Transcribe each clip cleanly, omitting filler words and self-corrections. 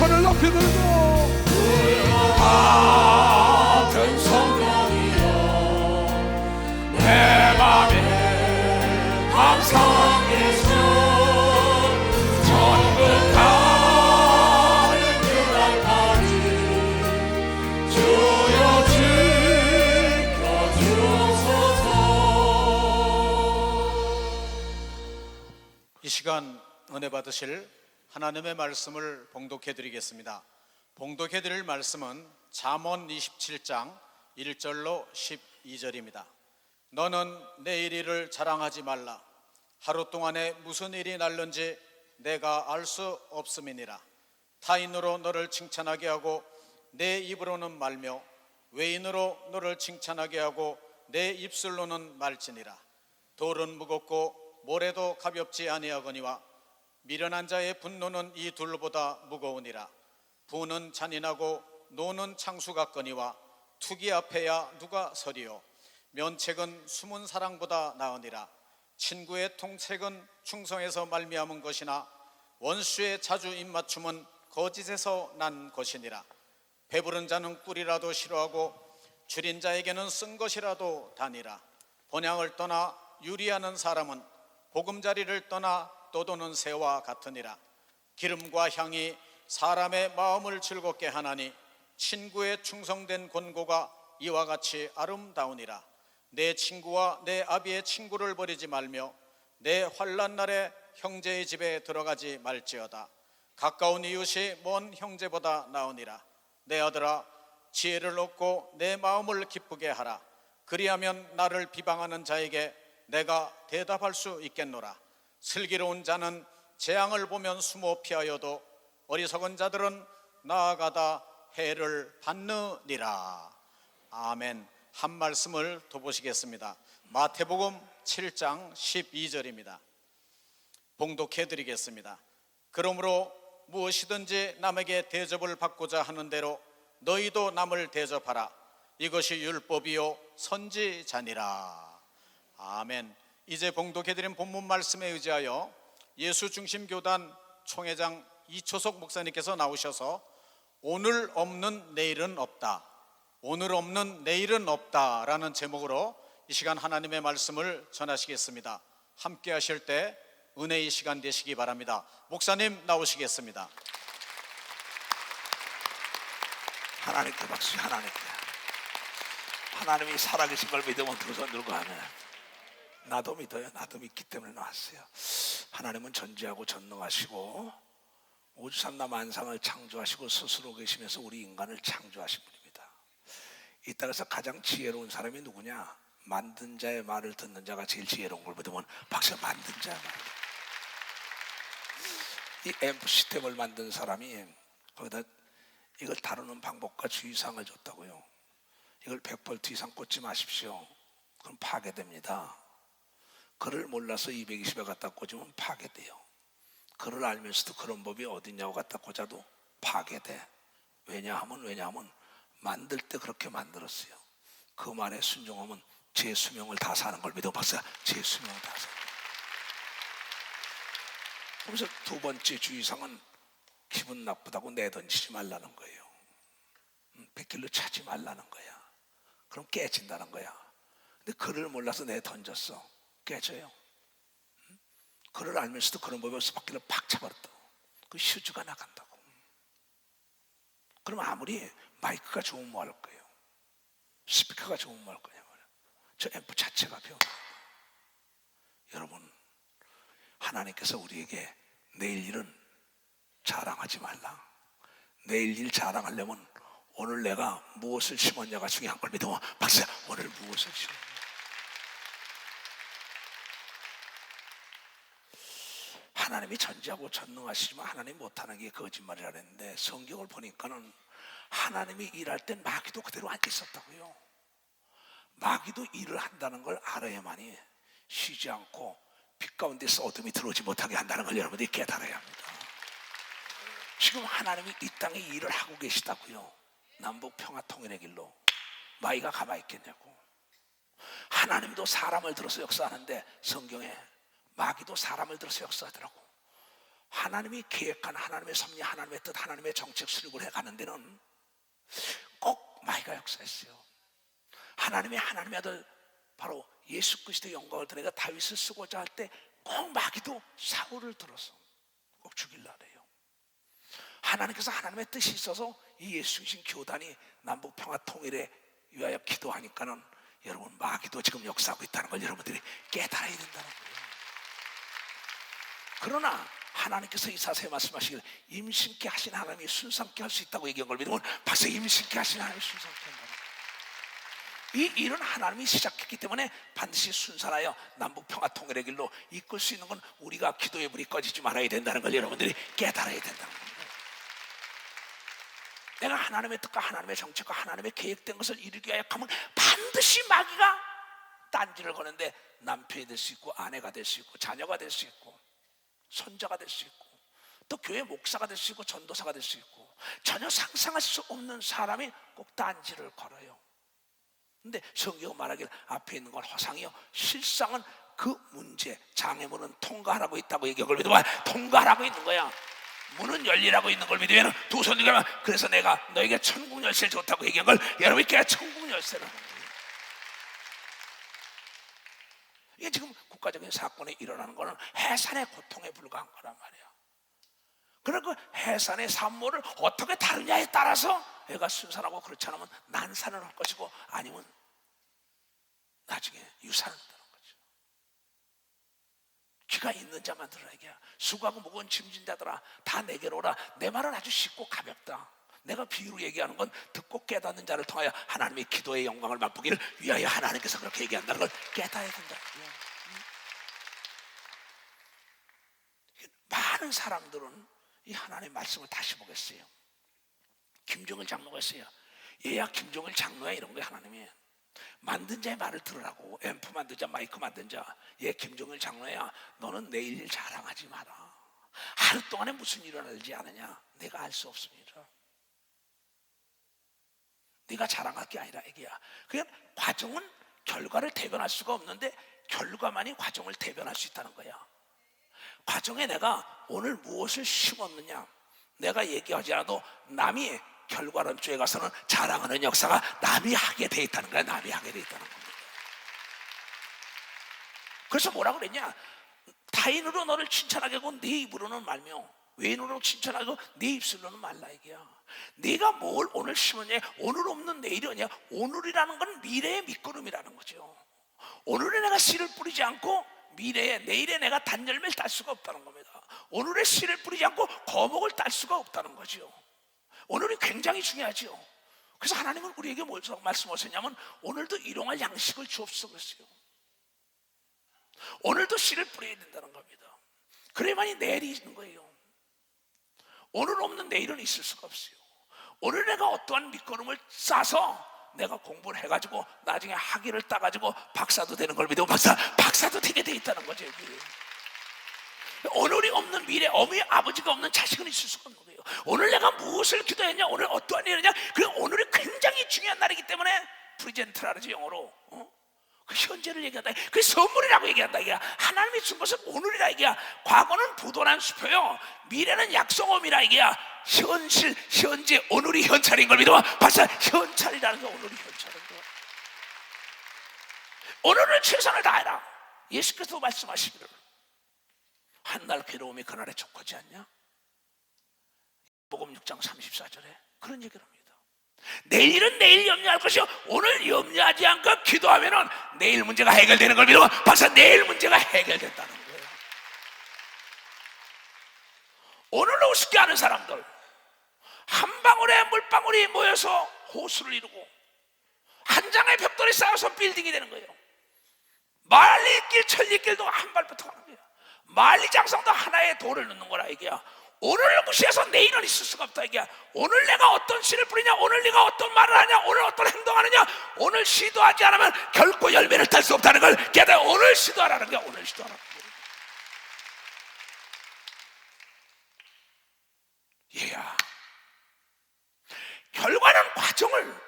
손을 높이 들고 같은 성령이여 내 맘에 감상해서 전국하는 그날까지 주여 지켜주옵소서. 이 시간 은혜 받으실 하나님의 말씀을 봉독해 드리겠습니다. 봉독해 드릴 말씀은 잠언 27장 1절로 12절입니다. 너는 내일 일을 자랑하지 말라. 하루 동안에 무슨 일이 날는지 내가 알 수 없음이니라. 타인으로 너를 칭찬하게 하고 내 입으로는 말며 외인으로 너를 칭찬하게 하고 내 입술로는 말지니라. 돌은 무겁고 모래도 가볍지 아니하거니와 미련한 자의 분노는 이 둘보다 무거우니라. 부는 잔인하고 노는 창수 같거니와 투기 앞에야 누가 서리요. 면책은 숨은 사랑보다 나으니라. 친구의 통책은 충성에서 말미암은 것이나 원수의 자주 입맞춤은 거짓에서 난 것이니라. 배부른 자는 꿀이라도 싫어하고 줄인 자에게는 쓴 것이라도 다니라. 번향을 떠나 유리하는 사람은 보금자리를 떠나 떠도는 새와 같으니라. 기름과 향이 사람의 마음을 즐겁게 하나니 친구의 충성된 권고가 이와 같이 아름다우니라. 내 친구와 내 아비의 친구를 버리지 말며 내 환난 날에 형제의 집에 들어가지 말지어다. 가까운 이웃이 먼 형제보다 나으니라. 내 아들아, 지혜를 얻고 내 마음을 기쁘게 하라. 그리하면 나를 비방하는 자에게 내가 대답할 수 있겠노라. 슬기로운 자는 재앙을 보면 숨어 피하여도 어리석은 자들은 나아가다 해를 받느니라. 아멘. 한 말씀을 더 보시겠습니다. 마태복음 7장 12절입니다. 봉독해 드리겠습니다. 그러므로 무엇이든지 남에게 대접을 받고자 하는 대로 너희도 남을 대접하라. 이것이 율법이요 선지자니라. 아멘. 이제 봉독해드린 본문 말씀에 의지하여 예수중심교단 총회장 이초석 목사님께서 나오셔서 오늘 없는 내일은 없다, 오늘 없는 내일은 없다 라는 제목으로 이 시간 하나님의 말씀을 전하시겠습니다. 함께 하실 때 은혜의 시간 되시기 바랍니다. 목사님 나오시겠습니다. 하나님께 박수. 하나님이 살아계신 걸 믿으면 두 손 들고 하면 나도 믿어요. 나도 믿기 때문에 나왔어요. 하나님은 전지하고 전능하시고 우주삼라 만상을 창조하시고 스스로 계시면서 우리 인간을 창조하신 분입니다. 이 땅에서 가장 지혜로운 사람이 누구냐? 만든 자의 말을 듣는 자가 제일 지혜로운 걸 믿으면 박수. 만든 자의 말. 이 앰프 시스템을 만든 사람이 거기다 이걸 다루는 방법과 주의사항을 줬다고요. 이걸 100V 이상 꽂지 마십시오. 그럼 파괴됩니다. 그를 몰라서 220에 갖다 꽂으면 파괴돼요. 그를 알면서도 그런 법이 어딨냐고 갖다 꽂아도 파괴돼. 왜냐하면 만들 때 그렇게 만들었어요. 그 말에 순종하면 제 수명을 다 사는 걸 믿어 봤어요. 제 수명을 다 사는. 그래서 두 번째 주의사항은 기분 나쁘다고 내던지지 말라는 거예요. 100kg 차지 말라는 거야. 그럼 깨진다는 거야. 근데 그를 몰라서 내던졌어. 깨져요. 그를 알면서도 그런 법이 없어 바퀴를 팍 차버렸다고. 그 휴지가 나간다고. 그럼 아무리 마이크가 좋으면 뭐 할 거예요? 스피커가 좋으면 뭐 할 거냐 말이야. 저 앰프 자체가 병. 여러분, 하나님께서 우리에게 내일 일은 자랑하지 말라. 내일 일 자랑하려면 오늘 내가 무엇을 심었냐가 중요한 걸 믿어. 박사, 오늘 무엇을 심었냐? 하나님이 전지하고 전능하시지만 하나님이 못하는 게 거짓말이라 했는데, 성경을 보니까는 하나님이 일할 땐 마귀도 그대로 앉아 있었다고요. 마귀도 일을 한다는 걸 알아야만이 쉬지 않고 빛 가운데서 어둠이 들어오지 못하게 한다는 걸 여러분들이 깨달아야 합니다. 지금 하나님이 이 땅에 일을 하고 계시다고요. 남북 평화 통일의 길로. 마귀가 가만히 있겠냐고. 하나님도 사람을 들어서 역사하는데 성경에 마귀도 사람을 들어서 역사하더라고. 하나님이 계획한 하나님의 섭리, 하나님의 뜻, 하나님의 정책 수립을 해가는 데는 꼭 마귀가 역사했어요. 하나님의 아들 바로 예수 그리스도의 영광을 드러내가 다윗을 쓰고자 할 때 꼭 마귀도 사울을 들어서 꼭 죽이려 해요. 하나님께서 하나님의 뜻이 있어서 이 예수신 교단이 남북 평화 통일에 위하여 기도하니까는 여러분, 마귀도 지금 역사하고 있다는 걸 여러분들이 깨달아야 된다는 거예요. 그러나 하나님께서 이사야에 말씀하시길 임신케 하신 하나님이 순산케 할 수 있다고 얘기한 걸 믿으면 박사, 임신케 하신 하나님이 순산케 한다는 거예요. 이 일은 하나님이 시작했기 때문에 반드시 순산하여 남북 평화 통일의 길로 이끌 수 있는 건 우리가 기도의 불이 꺼지지 말아야 된다는 걸 여러분들이 깨달아야 된다는 겁니다. 내가 하나님의 뜻과 하나님의 정책과 하나님의 계획된 것을 이루기 위하여 하면 반드시 마귀가 딴지를 거는데 남편이 될 수 있고 아내가 될 수 있고 자녀가 될 수 있고 손자가 될 수 있고 또 교회 목사가 될 수 있고 전도사가 될 수 있고 전혀 상상할 수 없는 사람이 꼭 딴지를 걸어요. 근데 성경 말하길 앞에 있는 건 허상이요, 실상은 그 문제, 장애물은 통과하라고 있다고 얘기한 걸 믿으면 통과하라고 있는 거야. 문은 열리라고 있는 걸 믿으면 두 손 들면, 그래서 내가 너에게 천국 열쇠를 줬다고 얘기한 걸 여러분께 천국 열쇠를 하는 거예요. 이게 지금 국가적인 사건이 일어나는 거는 해산의 고통에 불과한 거란 말이야. 그러나 그 해산의 산모를 어떻게 다루냐에 따라서 애가 순산하고 그렇지 않으면 난산을 할 것이고 아니면 나중에 유산을 하는 거죠. 귀가 있는 자만 들으라 얘기야. 수고하고 무거운 짐진 자들아 다 내게로 오라. 내 말은 아주 쉽고 가볍다. 내가 비유로 얘기하는 건 듣고 깨닫는 자를 통하여 하나님의 기도의 영광을 맛보기를 위하여 하나님께서 그렇게 얘기한다는 걸 깨닫아야 된다. 많은 사람들은 이 하나님의 말씀을 다시 보겠어요. 김정일 장로가 했어요. 얘야 김정일 장로야 이런 거야. 하나님이 만든 자의 말을 들으라고. 앰프 만든 자, 마이크 만든 자. 얘 김정일 장로야, 너는 내일 일 자랑하지 마라. 하루 동안에 무슨 일이 일어나지 않느냐 내가 알 수 없습니다. 네가 자랑할 게 아니라 얘기야. 그냥 과정은 결과를 대변할 수가 없는데 결과만이 과정을 대변할 수 있다는 거야. 과정에 내가 오늘 무엇을 심었느냐 내가 얘기하지 않아도 남이 결과론 쪽에 가서는 자랑하는 역사가 남이 하게 돼 있다는 거야. 남이 하게 돼 있다는 겁니다. 그래서 뭐라고 그랬냐, 타인으로 너를 칭찬하게 하고 네 입으로는 말며 외인으로 칭찬하고 네 입술로는 말라 얘기야. 네가 뭘 오늘 심었냐, 오늘 없는 내일이 아니야. 오늘이라는 건 미래의 밑거름이라는 거죠. 오늘에 내가 씨를 뿌리지 않고 미래에 내일에 내가 단열매를 딸 수가 없다는 겁니다. 오늘의 씨를 뿌리지 않고 거목을 딸 수가 없다는 거죠. 오늘이 굉장히 중요하죠. 그래서 하나님은 우리에게 뭘 말씀하셨냐면 오늘도 일용할 양식을 주옵소서 그랬어요. 오늘도 씨를 뿌려야 된다는 겁니다. 그래야만이 내일이 있는 거예요. 오늘 없는 내일은 있을 수가 없어요. 오늘 내가 어떠한 밑거름을 싸서 내가 공부를 해가지고 나중에 학위를 따가지고 박사도 되는 걸 믿고 박사도 되게 돼 있다는 거죠. 여기. 오늘이 없는 미래, 어머니 아버지가 없는 자식은 있을 수가 없는 거예요. 오늘 내가 무엇을 기도했냐, 오늘 어떠한 일을 했냐, 그 오늘이 굉장히 중요한 날이기 때문에 프리젠트라 그러지 영어로. 그 현재를 얘기한다. 그 선물이라고 얘기한다. 이게 하나님이 준 것은 오늘이라 이게야. 과거는 부도난 수표요, 미래는 약속음이라 이게야. 현실, 현재, 오늘이 현찰인 걸 믿어. 박사, 현찰이라는 거 오늘이 현찰인 거. 오늘은 최선을 다해라. 예수께서 말씀하시기를 한날 괴로움이 그날에 족하지 않냐? 복음 6장 34절에 그런 얘기를 합니다. 내일은 내일 염려할 것이요 오늘 염려하지 않고 기도하면은 내일 문제가 해결되는 걸 믿으면 박사 내일 문제가 해결된다는 거예요. 오늘을 우습게 하는 사람들, 한 방울의 물방울이 모여서 호수를 이루고 한 장의 벽돌이 쌓여서 빌딩이 되는 거예요. 만리길 천리길도 한 발부터 가는 거예요. 만리장성도 하나의 돌을 넣는 거라 이게야. 오늘을 무시해서 내일은 있을 수가 없다 이게야. 오늘 내가 어떤 씨를 뿌리냐, 오늘 네가 어떤 말을 하냐, 오늘 어떤 행동하느냐, 오늘 시도하지 않으면 결코 열매를 딸 수 없다는 걸 깨달아. 오늘 시도하라는 거야. 오늘 시도하라는 거야. 얘야, 결과는 과정을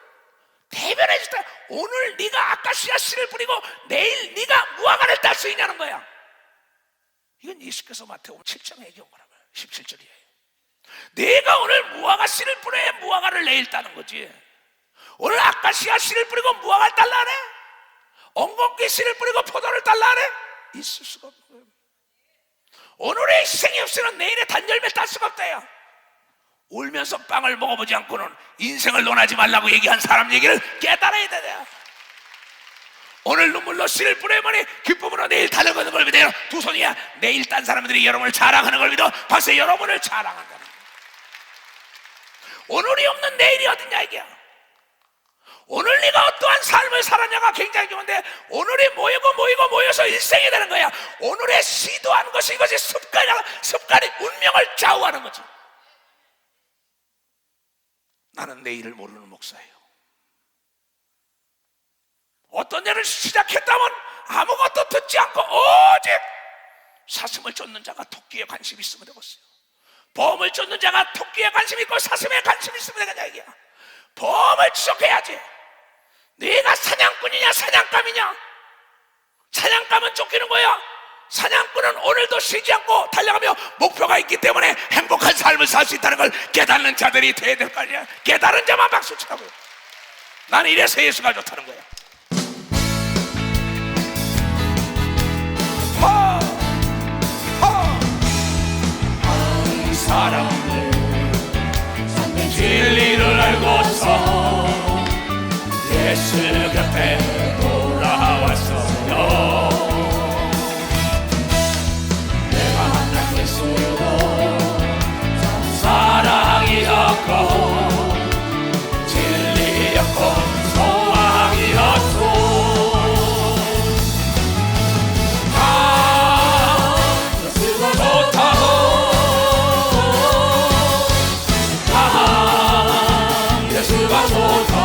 대변해 줄 때 오늘 네가 아카시아 씨를 뿌리고 내일 네가 무화과를 딸 수 있냐는 거야. 이건 예수께서 마태복음 7장에 얘기한 거라고요. 17절이에요. 내가 오늘 무화과 씨를 뿌려야 무화과를 내일 따는 거지. 오늘 아카시아 씨를 뿌리고 무화과를 딸라 하네? 엉겅퀴 씨를 뿌리고 포도를 딸라 하네? 있을 수가 없는 거예요. 오늘의 희생이 없으면 내일의 단열매 딸 수가 없다야. 울면서 빵을 먹어보지 않고는 인생을 논하지 말라고 얘기한 사람 얘기를 깨달아야 돼. 오늘 눈물로 씨를 뿌려보니 기쁨으로 내일 달려가는 걸 믿어요. 두 손이야. 내일 딴 사람들이 여러분을 자랑하는 걸 믿어. 벌써 여러분을 자랑한다는 거야. 오늘이 없는 내일이 어딨냐 이게야. 오늘 네가 어떠한 삶을 살았냐가 굉장히 좋은데 오늘이 모여서 일생이 되는 거야. 오늘의 시도하는 것이 이것이 습관이 운명을 좌우하는 거지. 나는 내일을 모르는 목사예요. 어떤 일을 시작했다면 아무것도 듣지 않고 오직 사슴을 쫓는 자가 토끼에 관심이 있으면 되겠어요. 보험을 쫓는 자가 토끼에 관심이 있고 사슴에 관심이 있으면 되겠냐 이게야. 보험을 지속해야지. 네가 사냥꾼이냐 사냥감이냐. 사냥감은 쫓기는 거야. 사냥꾼은 오늘도 쉬지 않고 달려가며 목표가 있기 때문에 행복한 삶을 살 수 있다는 걸 깨닫는 자들이 돼야 될 거 아니야. 깨달은 자만 박수 치라고요. 나는 이래서 예수가 좋다는 거야. 이 사람들 진리를 알고서 예수 곁에 돌아왔어요. 사랑이었고 진리였고 소망이었고 다 좋다고 다 예수가 좋다고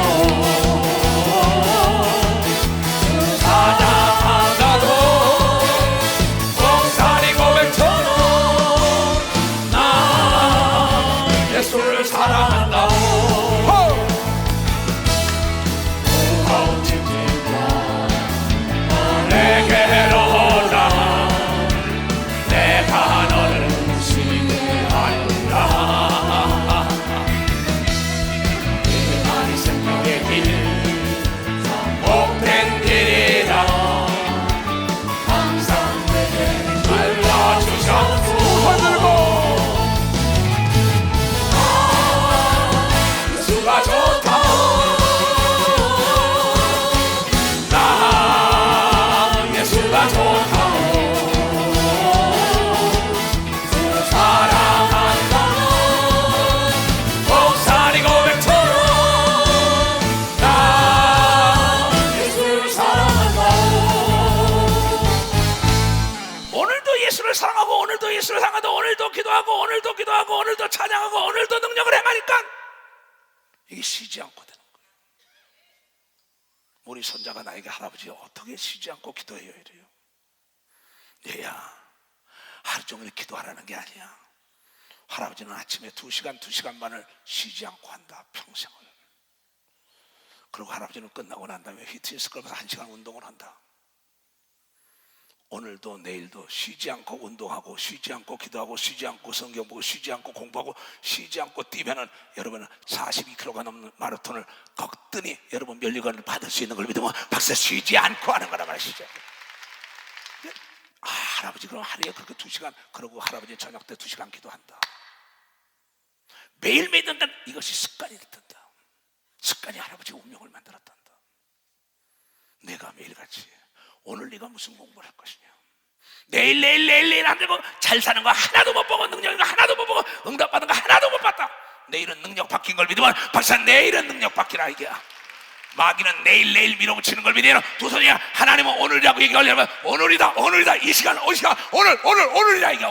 사랑한다고 목사리 고백처럼 예수를 사랑한다고 내게로 오라 내가 너를 지배하리라. 이 말이 생명의 길 복된 길이라 항상 내게 알려주셨소. 손 들고 예수가 좋다. 나 예수가 좋다. 사랑한다. 목사리 고백처럼 나 예수를 사랑한다. 오늘도 예수를 사랑하고 오늘도 예수를 사랑하고 오늘도 기도하고 오늘도 기도하고 오늘도 찬양하고 오늘도 능력을 행하니까 이게 쉬지 않고 되는 거예요. 우리 손자가 나에게 할아버지 어떻게 쉬지 않고 기도해요 이래요. 얘야 하루 종일 기도하라는 게 아니야. 할아버지는 아침에 2시간 반을 쉬지 않고 한다. 평생을. 그리고 할아버지는 끝나고 난 다음에 피트니스 클럽에서 1시간 운동을 한다. 오늘도 내일도 쉬지 않고 운동하고 쉬지 않고 기도하고 쉬지 않고 성경 보고 쉬지 않고 공부하고 쉬지 않고 뛰면은 여러분은 42km가 넘는 마라톤을 거뜬히 여러분 면류관을 받을 수 있는 걸 믿으면 박사 쉬지 않고 하는 거란 말이시죠. 아, 할아버지 그럼 하루에 그렇게 2시간 그러고 할아버지 저녁 때 2시간 기도한다. 매일매일 된다. 이것이 습관이 됐단다. 습관이 할아버지 운명을 만들었단다. 내가 매일같이 오늘 네가 무슨 공부를 할 것이냐. 내일 안 되고 잘 사는 거 하나도 못 보고 능력인 거 하나도 못 보고 응답받은 거 하나도 못 봤다. 내일은 능력 바뀐 걸 믿으면 박사 내일은 능력 바뀌라 이게야. 마귀는 내일 밀어붙이는 걸 믿으면 두 손이 하나님은 오늘이라고 얘기하려면 오늘이다 이 시간 오늘이다 이게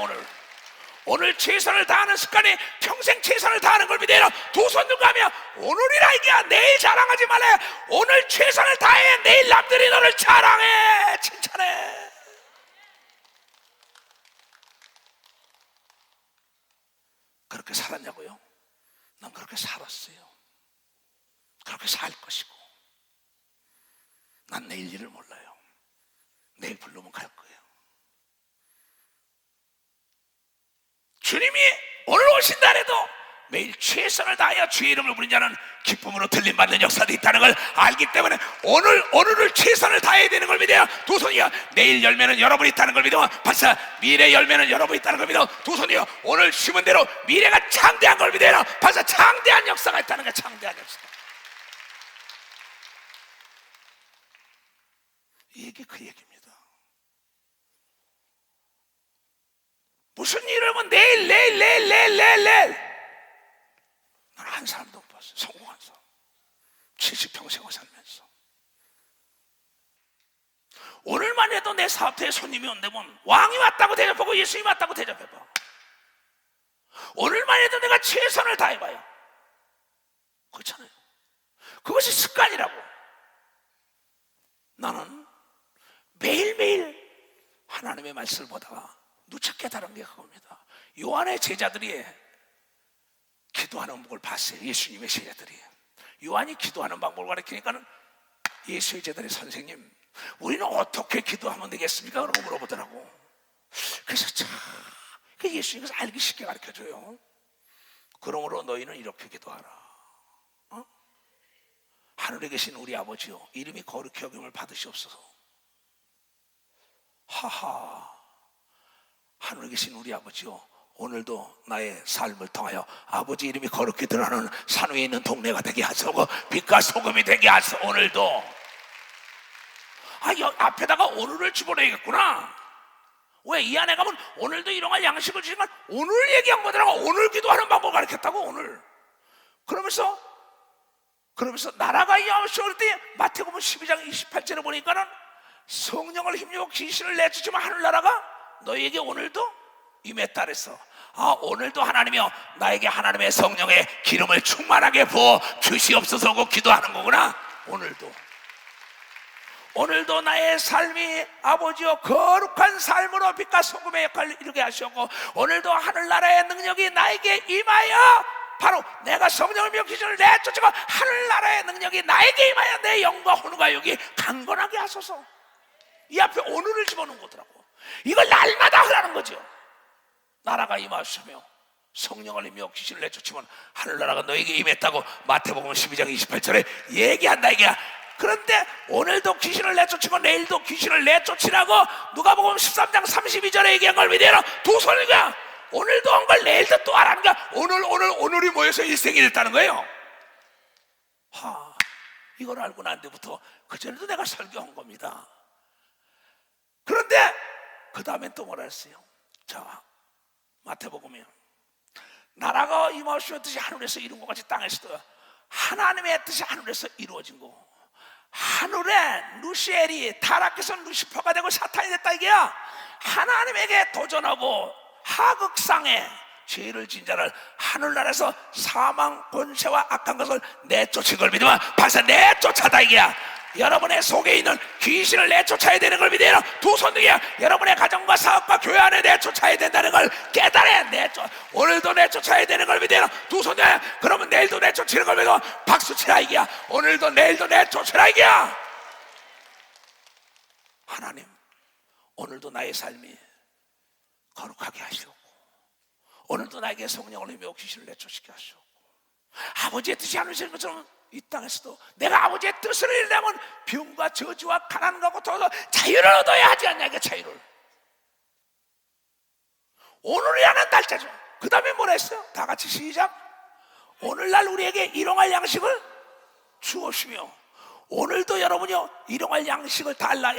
오늘 최선을 다하는 습관이 평생 최선을 다하는 걸 믿으면 두 손 들고 하면 오늘이라 이게야. 내일 자랑하지 말래. 오늘 최선을 다해. 내일 남들이 너를 자랑해 칭찬해. 그렇게 살았냐고요? 난 그렇게 살았어요. 그렇게 살 것이고 난 내일 일을 몰라요. 내일 부르면 갈 거예요. 주님이 오늘 오신다 해도 매일 최선을 다하여 주의 이름을 부린 자는 기쁨으로 들림받는 역사도 있다는 걸 알기 때문에 오늘을 최선을 다해야 되는 걸 믿어요. 두 손이요. 내일 열매는 여러분이 있다는 걸 믿어. 박사 미래 열매는 여러분이 있다는 걸 믿어. 두 손이요. 오늘 심은 대로 미래가 창대한 걸 믿어요. 박사 창대한 역사가 있다는 게 창대한 역사. 이게 그 얘기입니다. 무슨 일을 하면 내일 난 한 사람도 못 봤어요. 성공한 사람 70평생을 살면서 오늘만 해도 내 사업터에 손님이 온다면 왕이 왔다고 대접하고 예수님이 왔다고 대접해봐. 오늘만 해도 내가 최선을 다해봐요. 그렇잖아요. 그것이 습관이라고. 나는 매일매일 하나님의 말씀을 보다가 누차 다른 게 그겁니다. 요한의 제자들이 기도하는 걸 봤어요. 예수님의 제자들이 요한이 기도하는 방법을 가르치니까는 예수의 제자들이 선생님 우리는 어떻게 기도하면 되겠습니까? 그러고 물어보더라고. 그래서 참 예수님께서 알기 쉽게 가르쳐줘요. 그러므로 너희는 이렇게 기도하라. 하늘에 계신 우리 아버지요 이름이 거룩히 여김을 받으시옵소서. 하하, 하늘에 계신 우리 아버지요 오늘도 나의 삶을 통하여 아버지 이름이 거룩히 드러나는 산 위에 있는 동네가 되게 하소서. 빛과 소금이 되게 하소서. 오늘도 여기 앞에다가 오늘을 집어넣어야겠구나. 왜? 이 안에 가면 오늘도 일용할 양식을 주시면 오늘 얘기한 거더라고. 오늘 기도하는 방법을 가르쳤다고. 오늘 그러면서 나라가 임하시오 때 마태복음 12장 28절에 보니까는 성령을 힘입어 귀신을 내쫓으면 하늘나라가 너희에게 오늘도 임했다 그랬어. 오늘도 하나님이여 나에게 하나님의 성령의 기름을 충만하게 부어 주시옵소서 하고 기도하는 거구나. 오늘도 나의 삶이 아버지여 거룩한 삶으로 빛과 소금의 역할을 이루게 하시고 오늘도 하늘나라의 능력이 나에게 임하여 바로 내가 성령을 믿어 귀신을 내쫓고 하늘나라의 능력이 나에게 임하여 내 영과 혼과 육이 강건하게 하소서. 이 앞에 오늘을 집어넣은 거더라고. 이걸 날마다 하라는 거죠. 나라가 임하시며 성령을 임하여 귀신을 내쫓으면 하늘나라가 너에게 임했다고 마태복음 12장 28절에 얘기한다 이게야. 그런데 오늘도 귀신을 내쫓고 내일도 귀신을 내쫓으라고 누가복음 13장 32절에 얘기한 걸 믿어라. 두 손이가 오늘도 한 걸 내일도 또 하라는 거야. 오늘이 모여서 일생이 됐다는 거예요. 이걸 알고 난 뒤부터 그전에도 내가 설교한 겁니다. 그런데 그 다음엔 또 뭐라 했어요? 자, 마태복음이요. 나라가 임하시었듯이 하늘에서 이룬 것 같이 땅에서도 하나님의 뜻이 하늘에서 이루어진 거. 하늘에 루시엘이 타락해서 루시퍼가 되고 사탄이 됐다 이게야. 하나님에게 도전하고 하극상에 죄를 진 자를 하늘나라에서 사망 권세와 악한 것을 내쫓은 걸 믿으면 벌써 내쫓아다 이게야. 여러분의 속에 있는 귀신을 내쫓아야 되는 걸 믿어요. 두 손 등에 여러분의 가정과 사업과 교회 안에 내쫓아야 된다는 걸 깨달아야 오늘도 내쫓아야 되는 걸 믿어요. 두 손 등에 그러면 내일도 내쫓는 걸 믿어. 박수 치라 이게야. 오늘도 내일도 내쫓으라 이게야. 하나님 오늘도 나의 삶이 거룩하게 하시옵고 오늘도 나에게 성령을 힘입어 귀신을 내쫓게 하시옵고 아버지의 뜻이 하늘에서 것처럼 이 땅에서도 내가 아버지의 뜻을 이루려면 병과 저주와 가난과 고통에서 자유를 얻어야 하지 않냐. 이게 자유를. 오늘이라는 날짜죠. 그 다음에 뭐라 했어요? 다 같이 시작. 오늘날 우리에게 일용할 양식을 주옵시며 오늘도 여러분이요 일용할 양식을 달라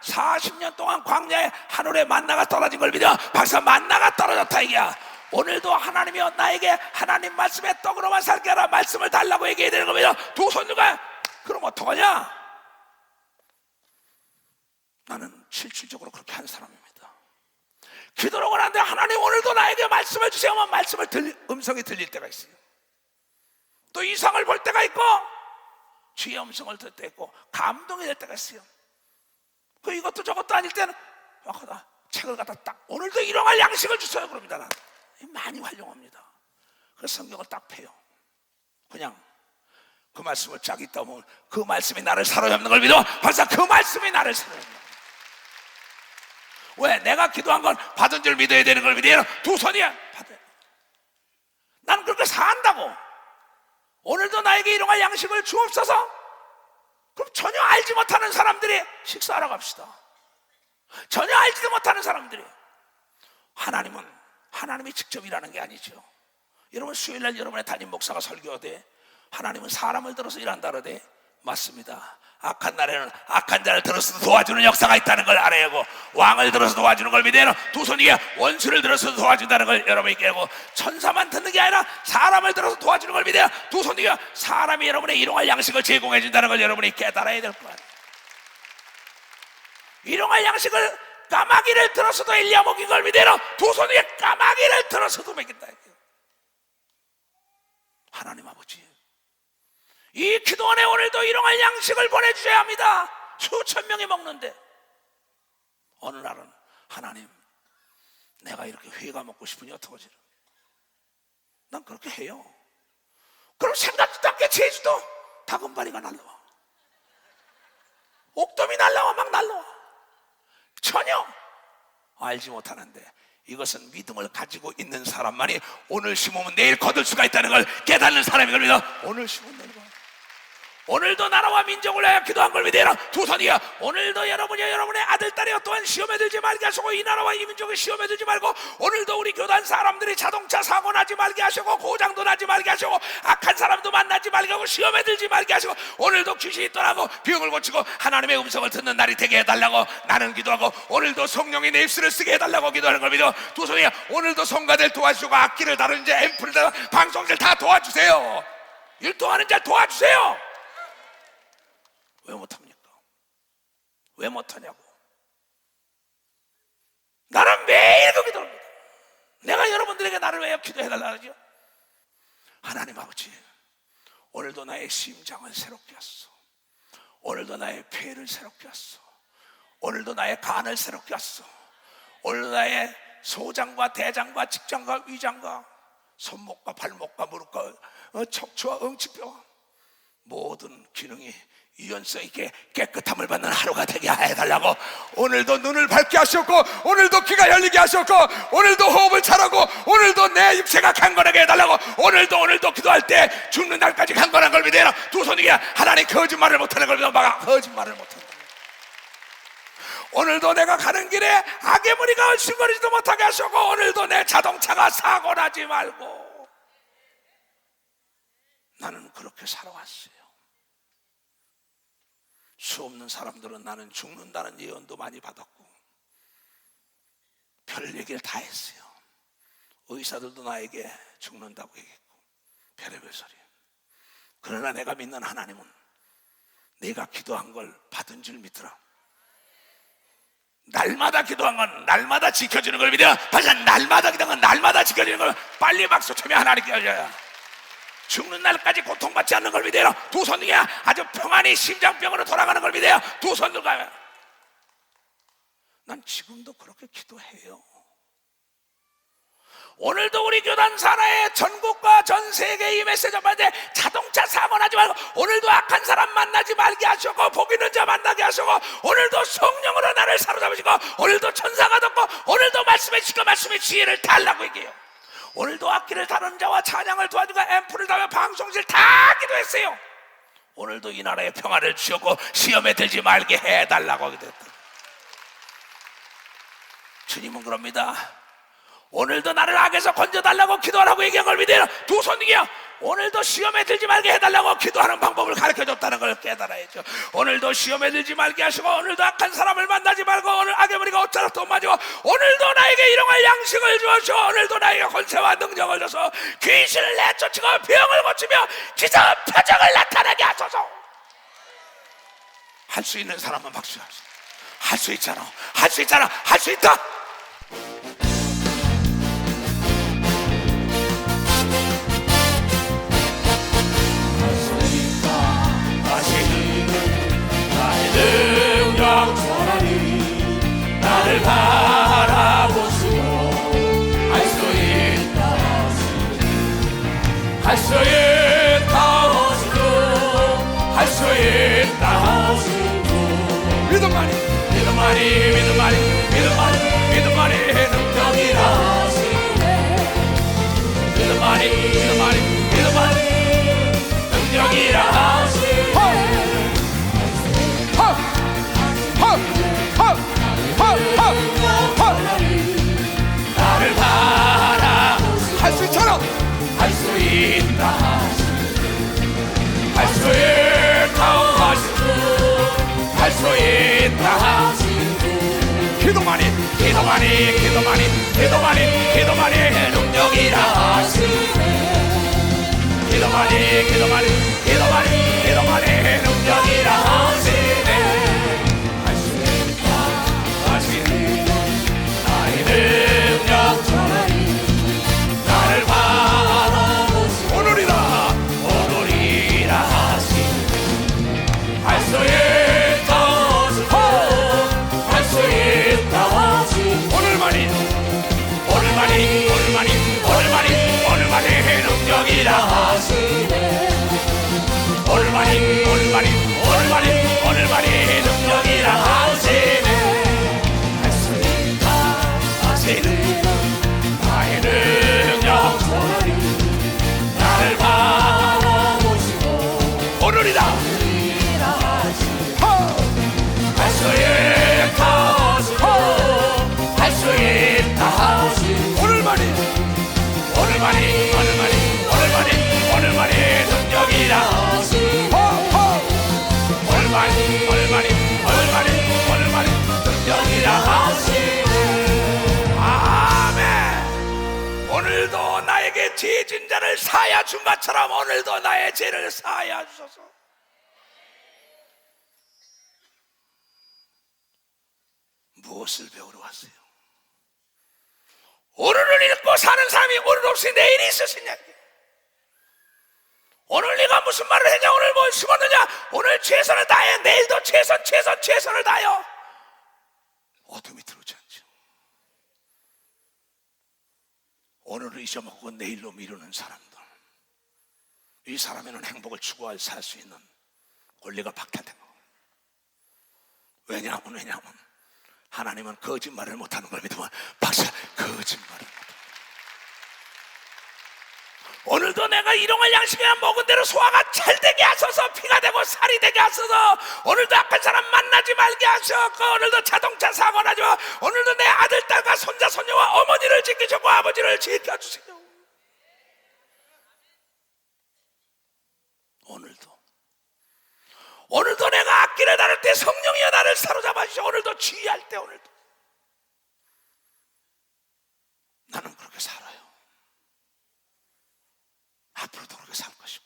40년 동안 광야에 하늘에 만나가 떨어진 걸 믿어. 박사 만나가 떨어졌다 이게야. 오늘도 하나님이여 나에게 하나님 말씀에 떡으로만 살게 하라 말씀을 달라고 얘기해야 되는 겁니다. 두 손들과 그럼 어떡하냐? 나는 실질적으로 그렇게 한 사람입니다. 기도를 하는데 하나님 오늘도 나에게 말씀을 주세요만 말씀을 음성이 들릴 때가 있어요. 또 이상을 볼 때가 있고 주의 음성을 들을 때 있고 감동이 될 때가 있어요. 그 이것도 저것도 아닐 때는 책을 갖다 딱 오늘도 일용할 양식을 주세요 그럽니다. 나는 많이 활용합니다. 그래서 성경을 딱 펴요. 그냥 그 말씀을 쫙 있다 보면 그 말씀이 나를 사로잡는 걸 믿어. 벌써 그 말씀이 나를 사로잡는 거야. 왜? 내가 기도한 건 받은 줄 믿어야 되는 걸 믿어야 두 손이야 받아요. 나는 그렇게 산다고. 오늘도 나에게 일용할 양식을 주옵소서. 그럼 전혀 알지 못하는 사람들이 식사하러 갑시다. 전혀 알지도 못하는 사람들이. 하나님이 직접 일하는 게 아니죠. 여러분 수요일날 여러분의 담임 목사가 설교하되 하나님은 사람을 들어서 일한다 그러되 맞습니다. 악한 날에는 악한 자를 들어서 도와주는 역사가 있다는 걸 알아야 하고 왕을 들어서 도와주는 걸 믿어야 하고 두 손이 원수를 들어서 도와준다는 걸 여러분이 깨고 천사만 듣는 게 아니라 사람을 들어서 도와주는 걸 믿어야 두 손이 사람이 여러분의 일용할 양식을 제공해 준다는 걸 여러분이 깨달아야 될 거예요. 일용할 양식을 까마귀를 들어서도 엘리야 먹인 걸 믿어야 두 손이 까마귀를 들어서도 먹인다. 하나님 아버지 이 기도원에 오늘도 일용할 양식을 보내주셔야 합니다. 수천 명이 먹는데 어느 날은 하나님 내가 이렇게 회가 먹고 싶으니 어떡하지? 난 그렇게 해요. 그럼 생각지도 않게 제주도 다금바리가 날라와, 옥돔이 날라와, 막 날라와. 전혀 알지 못하는데 이것은 믿음을 가지고 있는 사람만이 오늘 심으면 내일 거둘 수가 있다는 걸 깨닫는 사람이 겁니다. 오늘 심으면 내일 거둘. 오늘도 나라와 민족을 위하여 기도한 걸 믿어라. 두 손이야. 오늘도 여러분의 아들 딸이여 또한 시험에 들지 말게 하시고 이 나라와 이 민족을 시험에 들지 말고 오늘도 우리 교단 사람들이 자동차 사고 나지 말게 하시고 고장도 나지 말게 하시고 악한 사람도 만나지 말게 하고 시험에 들지 말게 하시고 오늘도 귀신이 떠나고 병을 고치고 하나님의 음성을 듣는 날이 되게 해달라고 나는 기도하고 오늘도 성령이 내 입술을 쓰게 해달라고 기도하는 걸 믿어. 두 손이야. 오늘도 성가들 도와주시고 악기를 다루는 자 앰플을 다루는 방송들 다 도와주세요. 일동하는 자 도와주세요. 왜 못합니까? 왜 못하냐고. 나는 매일 그 기도합니다. 내가 여러분들에게 나를 왜 기도해달라 하죠? 하나님 아버지 오늘도 나의 심장을 새롭게 하소서. 오늘도 나의 폐를 새롭게 하소서. 오늘도 나의 간을 새롭게 하소서. 오늘도 나의 소장과 대장과 직장과 위장과 손목과 발목과 무릎과 척추와 응치뼈와 모든 기능이 유연성 있게 깨끗함을 받는 하루가 되게 해달라고. 오늘도 눈을 밝게 하셨고 오늘도 귀가 열리게 하셨고 오늘도 호흡을 잘하고 오늘도 내 입체가 강건하게 해달라고. 오늘도 기도할 때 죽는 날까지 강건한 걸 믿어라. 두 손이 하나님 거짓말을 못하는 걸 믿어. 막 거짓말을 못한다. 오늘도 내가 가는 길에 악의 무리가 얼씬거리지도 못하게 하셨고 오늘도 내 자동차가 사고나지 말고. 나는 그렇게 살아왔어요. 수 없는 사람들은 나는 죽는다는 예언도 많이 받았고 별 얘기를 다 했어요. 의사들도 나에게 죽는다고 얘기했고 별의별 소리. 그러나 내가 믿는 하나님은 내가 기도한 걸 받은 줄 믿더라. 날마다 기도한 건 날마다 지켜주는 걸 믿어요. 벌써 날마다 기도한 건 날마다 지켜주는 걸 빨리 박수 치며 하나님께 알려요. 죽는 날까지 고통받지 않는 걸 믿어요. 두 손 위에 아주 평안히 심장병으로 돌아가는 걸 믿어요. 두 손 들고. 난 지금도 그렇게 기도해요. 오늘도 우리 교단 산하에 전국과 전 세계에 이 메시지 전하는데 자동차 사고 나지 말고 오늘도 악한 사람 만나지 말게 하시고 복 있는 자 만나게 하시고 오늘도 성령으로 나를 사로잡으시고 오늘도 천사가 듣고 오늘도 말씀해 주시고 말씀의 지혜를 달라고 얘기해요. 오늘도 악기를 다루는 자와 찬양을 도와주고 앰플을 다며 방송실 다 기도했어요. 오늘도 이 나라에 평화를 주셨고 시험에 들지 말게 해달라고 기도했다. 주님은 그럽니다. 오늘도 나를 악에서 건져달라고 기도하라고 얘기한 걸 믿어요. 두 손이요. 오늘도 시험에 들지 말게 해달라고 기도하는 방법을 가르쳐줬다는 걸 깨달아야죠. 오늘도 시험에 들지 말게 하시고, 오늘도 악한 사람을 만나지 말고, 오늘 악의 머리가 옷자락 돈 맞고, 오늘도 나에게 일용할 양식을 주시오. 오늘도 나에게 권세와 능력을 줘서 귀신을 내쫓고 병을 고치며 기사 표적을 나타나게 하소서. 할 수 있는 사람은 박수하세요. 할 수 있잖아, 할 수 있잖아, 할 수 있다. 능력 전하니 나를 바라보시고 할 수 있다 하시고 할 수 있다 하시고 할 수 있다 하시고 믿음만이 믿음만이 믿음만이 믿음만이 믿음만이 능력이라 하시네 믿음만이 믿음만이 믿음만이 능력이라 하시네 나를 바라 할 수 있잖아. 할 수 있다 할 수 있다 하시고 할 수 있다 하시고 기도만이 기도만이 기도만이 기도만이 기도만이 능력이라 하시네 기도만이 기도만이 기도만이 기도만이 능력이라 하시네 할 수 있다 하시네 나의 능력 전하니 나를 바라보시고 오늘이다. 오늘이라 하시네 할 수 있다 하시고 할 수 있다 하시고 오늘만이 오늘만이 오늘만이 오늘만이 오늘만이 능력이라 하시네 오늘만이 오늘만이 오늘만이 오늘만이 능력이라 하시네 할 수 있다 하시네 나의 능력 전하니 나를 바라보시고 오늘이다. 할 수 있다 하시고 할 수 있다 하시고 오늘만이 오늘만이 오늘만이 오늘만이 오늘만이 능력이라 하시고 오늘만이 오늘만이 오늘만이 오늘만이 능력이라 하시네 아멘. 오늘도 나에게 죄 진 자를 사하여 준 것처럼 오늘도 나의 죄를 사하여 주소서. 무엇을 배우러 왔어요? 오늘을 잃고 사는 사람이 오늘 없이 내일이 있으시냐? 오늘 네가 무슨 말을 했냐? 오늘 뭘 심었느냐? 오늘 최선을 다해. 내일도 최선을 다하여. 어둠이 들어오지 않죠. 오늘을 잊어먹고 내일로 미루는 사람들, 이 사람에는 행복을 추구할 살 수 있는 권리가 박탈된 거예요. 왜냐하면 하나님은 거짓말을 못하는 걸 믿으면 박사 거짓말을 못해요. 오늘도 내가 일용할 양식이나 먹은 대로 소화가 잘 되게 하소서. 피가 되고 살이 되게 하소서. 오늘도 악한 사람 만나지 말게 하시고, 오늘도 자동차 사고 나지 마. 오늘도 내 아들, 딸과 손자, 손녀와 어머니를 지키시고 아버지를 지켜주세요. 오늘도 내가 악기를 다룰 때 성령이여 나를 사로잡아 주시오. 오늘도 주의할 때 오늘도 나는 그렇게 살아요. 앞으로도 그렇게 살 것이고,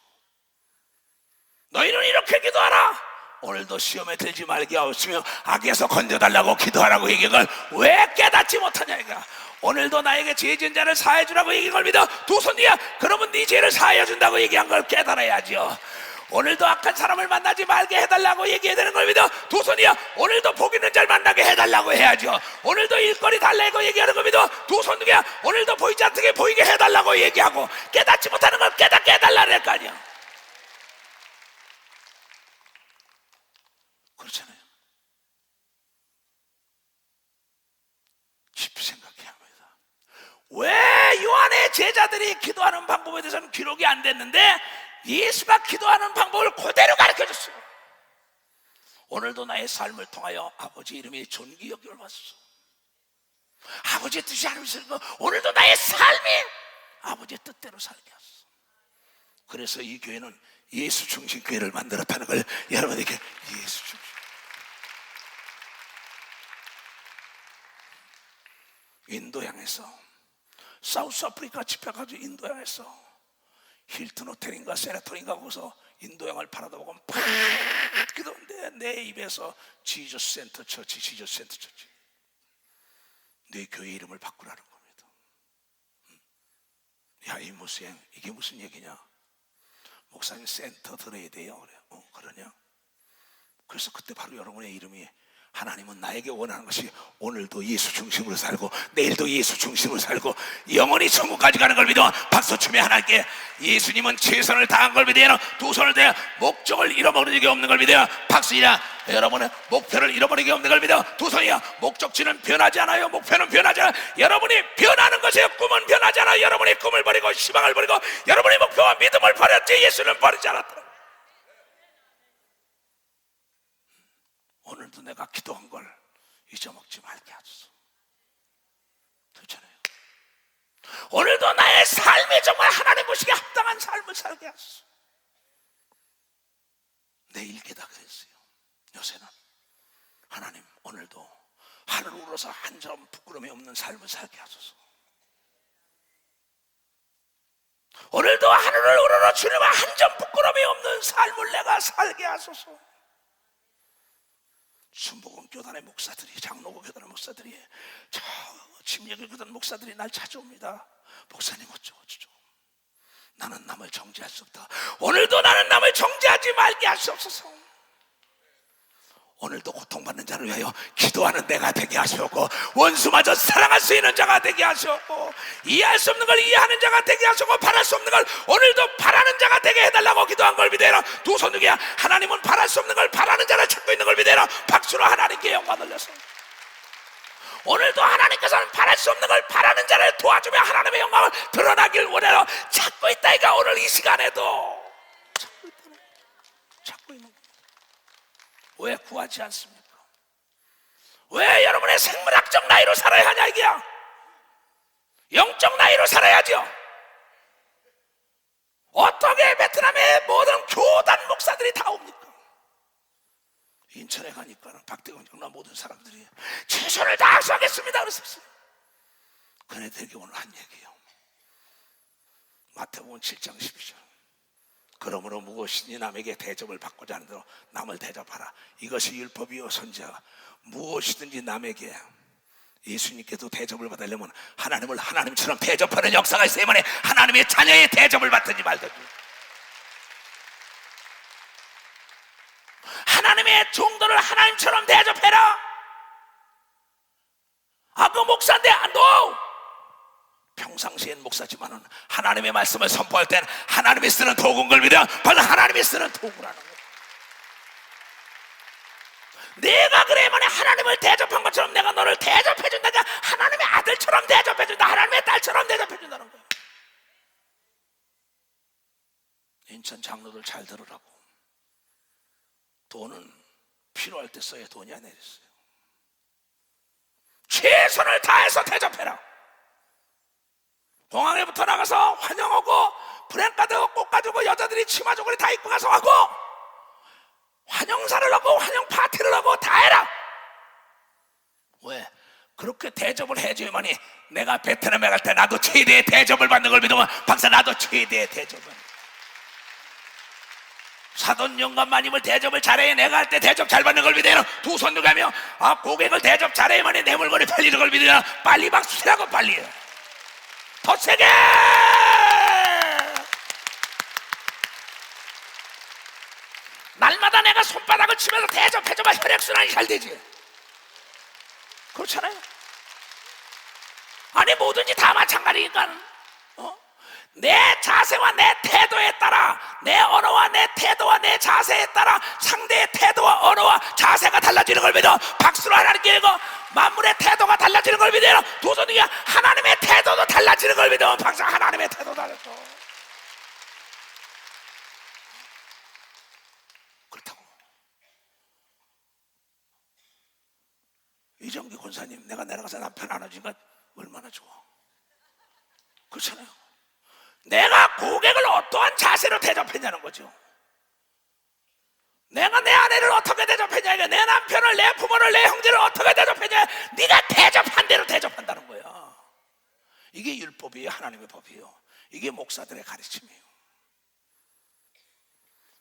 너희는 이렇게 기도하라. 오늘도 시험에 들지 말게 하옵시며 악에서 건져달라고 기도하라고 얘기한 걸 왜 깨닫지 못하냐 이거야. 오늘도 나에게 죄 지은 자를 사하여 주라고 얘기한 걸 믿어 두 손 뒤야. 그러면 네 죄를 사하여 준다고 얘기한 걸 깨달아야죠. 오늘도 악한 사람을 만나지 말게 해달라고 얘기해야 되는 걸 믿어 두 손이야. 오늘도 복 있는 자를 만나게 해달라고 해야죠. 오늘도 일거리 달라고 얘기하는 걸 믿어 두 손 뒤야. 오늘도 보이지 않게 보이게 해달라고 얘기하고, 깨닫지 못하는 걸 깨닫게 해달라고 할 거 아니야. 그렇잖아요. 깊이 생각해야 합니다. 왜 요한의 제자들이 기도하는 방법에 대해서는 기록이 안 됐는데 예수가 기도하는 방법을 그대로 가르쳐줬어요. 오늘도 나의 삶을 통하여 아버지 이름이 존귀 여김을 받소서. 아버지의 뜻이 하나님을 오늘도 나의 삶이 아버지의 뜻대로 살게 하소서. 그래서 이 교회는 예수 중심 교회를 만들었다는 걸 여러분에게, 예수 중심. 인도 향해서, 사우스 아프리카 집회 가지고 인도 향해서 힐튼 호텔인가 세라톤인가 거기서 인도양을 바라다보고 팍 기도는데 내 입에서 지저스 센터 처치, 지저스 센터 처치. 내 교회 이름을 바꾸라는 겁니다. 야, 이 무수행, 이게 무슨 얘기냐? 목사님 센터 들어야 돼요. 그래. 그러냐? 그래서 그때 바로 여러분의 이름이, 하나님은 나에게 원하는 것이 오늘도 예수 중심으로 살고 내일도 예수 중심으로 살고 영원히 천국까지 가는 걸 믿어 박수 치며 하나님께, 예수님은 최선을 다한 걸 믿어요. 두 손을 대어 목적을 잃어버린 적이 없는 걸 믿어요. 박수이나 여러분은 목표를 잃어버린 게 없는 걸 믿어 두 손이야. 목적지는 변하지 않아요. 목표는 변하지 않아요. 여러분이 변하는 것이에요. 꿈은 변하지 않아요. 여러분이 꿈을 버리고 희망을 버리고 여러분의 목표와 믿음을 버렸지 예수는 버리지 않았다. 오늘도 내가 기도한 걸 잊어먹지 말게 하소서. 그렇잖아요. 오늘도 나의 삶이 정말 하나님 보시기에 합당한 삶을 살게 하소서. 내 일기다 그랬어요. 요새는 하나님 오늘도 하늘을 우러서 한 점 부끄러움이 없는 삶을 살게 하소서. 오늘도 하늘을 우러러 주님과 한 점 부끄러움이 없는 삶을 내가 살게 하소서. 순복음 교단의 목사들이, 장로교 교단의 목사들이, 저 침례교 교단 목사들이 날 찾아옵니다. 목사님 어쩌고저쩌고, 나는 남을 정죄할 수 없다. 오늘도 나는 남을 정죄하지 말게 하시옵소서. 오늘도 고통받는 자를 위하여 기도하는 내가 되게 하시옵고, 원수마저 사랑할 수 있는 자가 되게 하시옵고, 이해할 수 없는 걸 이해하는 자가 되게 하시고, 바랄 수 없는 걸 오늘도 바라는 자가 되게 해달라고 기도한 걸 믿어라. 두 손 들기야. 하나님은 바랄 수 없는 걸 바라는 자를 찾고 있는 걸 믿어라. 박수로 하나님께 영광 돌려서 오늘도 하나님께서는 바랄 수 없는 걸 바라는 자를 도와주며 하나님의 영광을 드러나길 원하러 찾고 있다니까. 오늘 이 시간에도 찾고 있는 겁니다. 왜 구하지 않습니까? 왜 여러분의 생물학적 나이로 살아야 하냐 이게야. 영적 나이로 살아야죠. 어떻게 베트남의 모든 교단 목사들이 다 옵니까? 인천에 가니까 박대건 장로 모든 사람들이 최선을 다해서 하겠습니다 그랬었어요. 그네들에게 오늘 한 얘기예요. 마태복음 7장 12절. 그러므로 무엇이든지 남에게 대접을 받고자 하는 대로 남을 대접하라. 이것이 율법이요 선지자가. 무엇이든지 남에게, 예수님께도 대접을 받으려면 하나님을 하나님처럼 대접하는 역사가 있어야만 해. 하나님의 자녀의 대접을 받든지 말든지, 하나님의 종들을 하나님처럼 대접해라. 아, 그 목사인데, no! 평상시엔 목사지만은 하나님의 말씀을 선포할 때는 하나님이 쓰는 도구인 걸 믿어. 바로 하나님이 쓰는 도구라는 거예요. 내가 그래야만 하나님을 대접한 것처럼 내가 너를 대접해준다. 하나님의 아들처럼 대접해준다. 하나님의 딸처럼 대접해준다는 거예요. 인천 장로들 잘 들으라고. 돈은 필요할 때 써야 돈이 아니라 이랬어요. 최선을 다해서 대접해라. 공항에부터 나가서 환영하고 프랜카드 꽃 가지고 여자들이 치마 저고리 다 입고 가서 하고 환영사를 하고 환영 파티를 하고 다 해라. 왜? 그렇게 대접을 해줘야만이 내가 베트남에 갈 때 나도 최대의 대접을 받는 걸 믿으면 박사 나도 최대의 대접을. 사돈 영감마님을 대접을 잘해야 내가 할 때 대접 잘 받는 걸 믿어요. 두 손 들고 가며 고객을 대접 잘해야만이 내 물건이 팔리는 걸 믿어요. 빨리 박수 치라고 빨리. 더 세게! 날마다 내가 손바닥을 치면서 대접해줘봐 혈액순환이 잘 되지. 그렇잖아요. 아니 뭐든지 다 마찬가지니까 내 자세와 내 태도에 따라, 내 언어와 내 태도와 내 자세에 따라 상대의 태도와 언어와 자세가 달라지는 걸 믿어. 박수로 하나님께 읽어. 만물의 태도가 달라지는 걸 믿어요. 두 손 위에 하나님의 태도도 달라지는 걸 믿어. 박수. 하나님의 태도 달라져. 그렇다고. 이정기 권사님, 내가 내려가서 남편 안아주니까 얼마나 좋아. 그렇잖아요. 내가 고객을 어떠한 자세로 대접했냐는 거죠. 내가 내 아내를 어떻게 대접했냐, 내 남편을, 내 부모를, 내 형제를 어떻게 대접했냐, 네가 대접한 대로 대접한다는 거야. 이게 율법이에요. 하나님의 법이에요. 이게 목사들의 가르침이에요.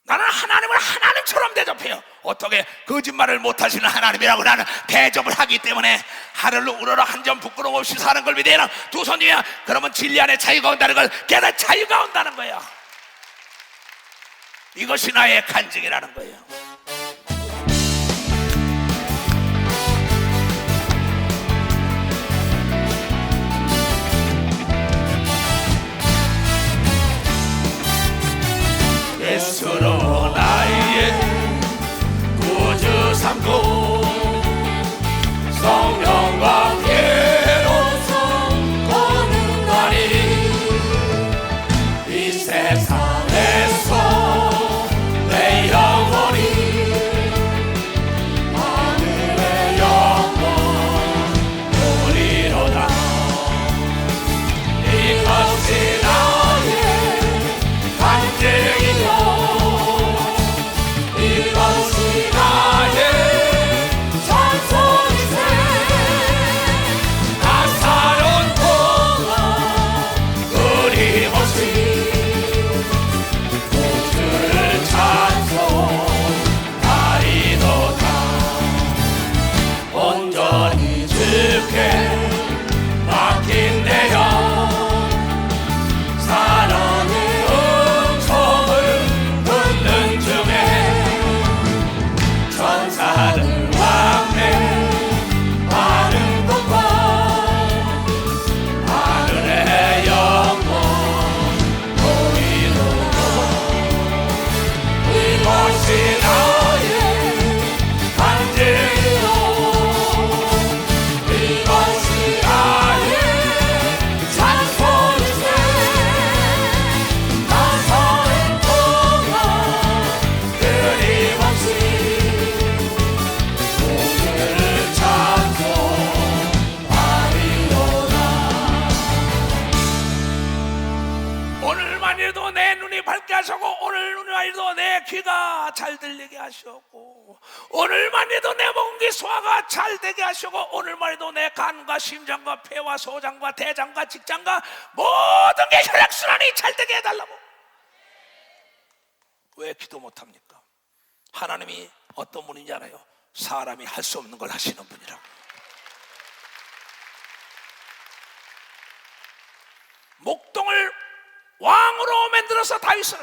나는 하나님을 하나님처럼 대접해요. 어떻게? 거짓말을 못하시는 하나님이라고 나는 대접을 하기 때문에 하늘로 우러러 한 점 부끄러움 없이 사는 걸 믿어요. 두 손 위에. 그러면 진리 안에 자유가 온다는 걸 깨닫 자유가 온다는 거예요. 이것이 나의 간증이라는 거예요. 예수로 나의 구주 삼고 성령과 함께로서 거듭나니 이 세상에서 내 영혼이 하늘의 영원 누리로다. 이것이 나의 간증이요, 이것이 나의 찬송이세. 나 살온 동안 끊임없이 주를 찬송하리로다. 온전히 주께 맡긴 내 영, 사랑의 음성을 듣는 중에 천사들 왕래하는 것과 하늘의 영원 보이로다. 이것이 나의 간증이요, 이것이 나의 찬송이세. 나 서는 동안 끊임없이 오늘을 찬송하리로다. 오늘만 해도 내 눈이 밝게 하셨고, 오늘만 해도 내 귀가 잘 들리게 하셨고, 오늘만 해도 내 목이 소화가 잘 되게 하시고, 오늘만 해도 내 간과 심장과 폐와 소장과 대장과 직장과 모든 게 혈액순환이 잘 되게 해달라고. 왜 기도 못합니까? 하나님이 어떤 분인지 알아요? 사람이 할 수 없는 걸 하시는 분이라고. 목동을 왕으로 만들어서 다윗을,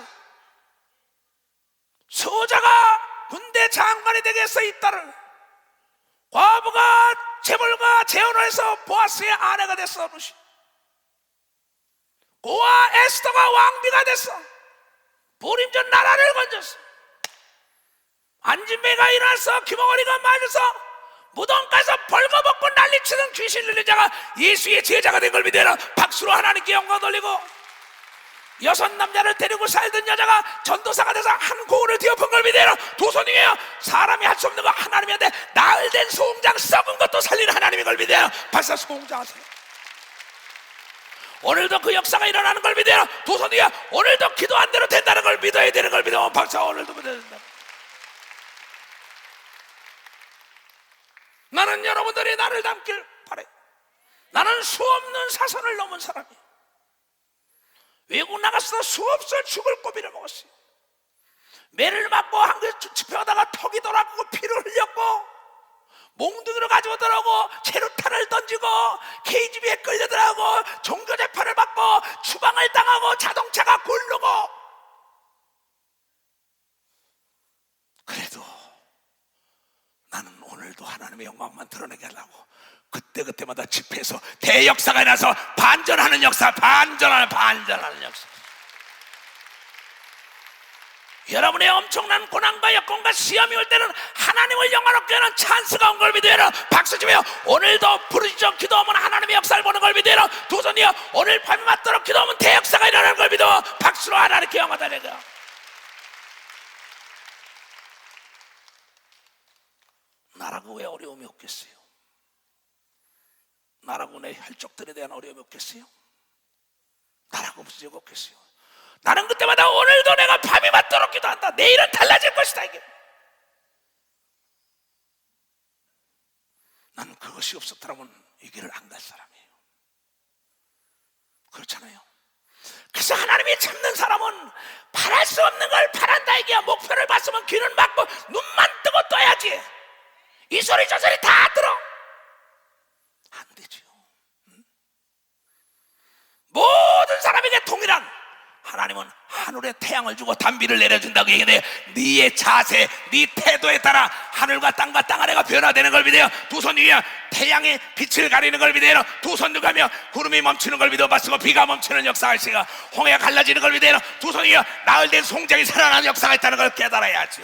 서자가 군대 장관이 되게 해서 이 딸을, 과부가 재벌가 재혼을 해서 보아스의 아내가 됐어. 루시. 고아 에스더가 왕비가 됐어. 불임전 나라를 건졌어. 안진배가 일어나서 귀머거리가 맞아서 무덤가서 벌거벗고 난리치는 귀신 들린 자가 예수의 제자가 된 걸 믿어라. 박수로 하나님께 영광 돌리고, 6 남자를 데리고 살던 여자가 전도사가 돼서 한 고을을 뒤엎은 걸 믿어라. 두 손 위에요. 사람이 할 수 없는 거 하나님한테 나을 된 소홍장 썩은 것도 살리는 하나님인 걸 믿어라. 발사 소홍장 하세요. 오늘도 그 역사가 일어나는 걸 믿어라. 두 손 위에. 오늘도 기도한 대로 된다는 걸 믿어야 되는 걸 믿어. 박사 오늘도 믿어야 된다. 나는 여러분들이 나를 닮길 바래. 나는 수없는 사선을 넘은 사람이에요. 외국 나가서 수없을 죽을 고비를 먹었어요. 매를 맞고 한개 집혀가다가 턱이 돌아가고 피를 흘렸고, 몽둥이로 가지고 들어오고 체류탄을 던지고 KGB에 끌려 들어가고 종교 재판을 받고 추방을 당하고 자동차가 굴르고. 그래도 나는 오늘도 하나님의 영광만 드러내게 하려고 그때마다 집회에서 대역사가 일어나서 반전하는 역사, 반전하는 역사. 여러분의 엄청난 고난과 여건과 시험이 올 때는 하나님을 영화롭게 하는 찬스가 온 걸 믿어요. 박수 치며 오늘도 부르짖어 기도하면 하나님의 역사를 보는 걸 믿어요. 두 손이요. 오늘 밤이 맞도록 기도하면 대역사가 일어나는 걸 믿어. 박수로 하나님께 영광 돌리고. 나라고 왜 어려움이 없겠어요? 나라고 내 혈족들에 대한 어려움이 없겠어요? 나라고 무슨 죄가 없겠어요. 나는 그때마다 오늘도 내가 밤이 맞도록 기도한다. 내일은 달라질 것이다. 이게 나는 그것이 없었더라면 이 길을 안 갈 사람이에요. 그렇잖아요. 그래서 하나님이 참는 사람은 바랄 수 없는 걸 바란다. 이게야. 목표를 봤으면 귀는 막고 눈만 뜨고 떠야지. 이 소리 저 소리 다 들어. 안 되죠. 모든 사람에게 동일한, 하나님은 하늘에 태양을 주고 단비를 내려준다고 얘기해. 네의 자세, 네 태도에 따라 하늘과 땅과 땅 아래가 변화되는 걸 믿어요. 두 손 위에 태양의 빛을 가리는 걸 믿어요. 두 손 들가며 구름이 멈추는 걸 믿어 봤고 비가 멈추는 역사가 있어요. 홍해가 갈라지는 걸 믿어요. 두 손 위에 나흘 된 송장이 살아나는 역사가 있다는 걸 깨달아야죠.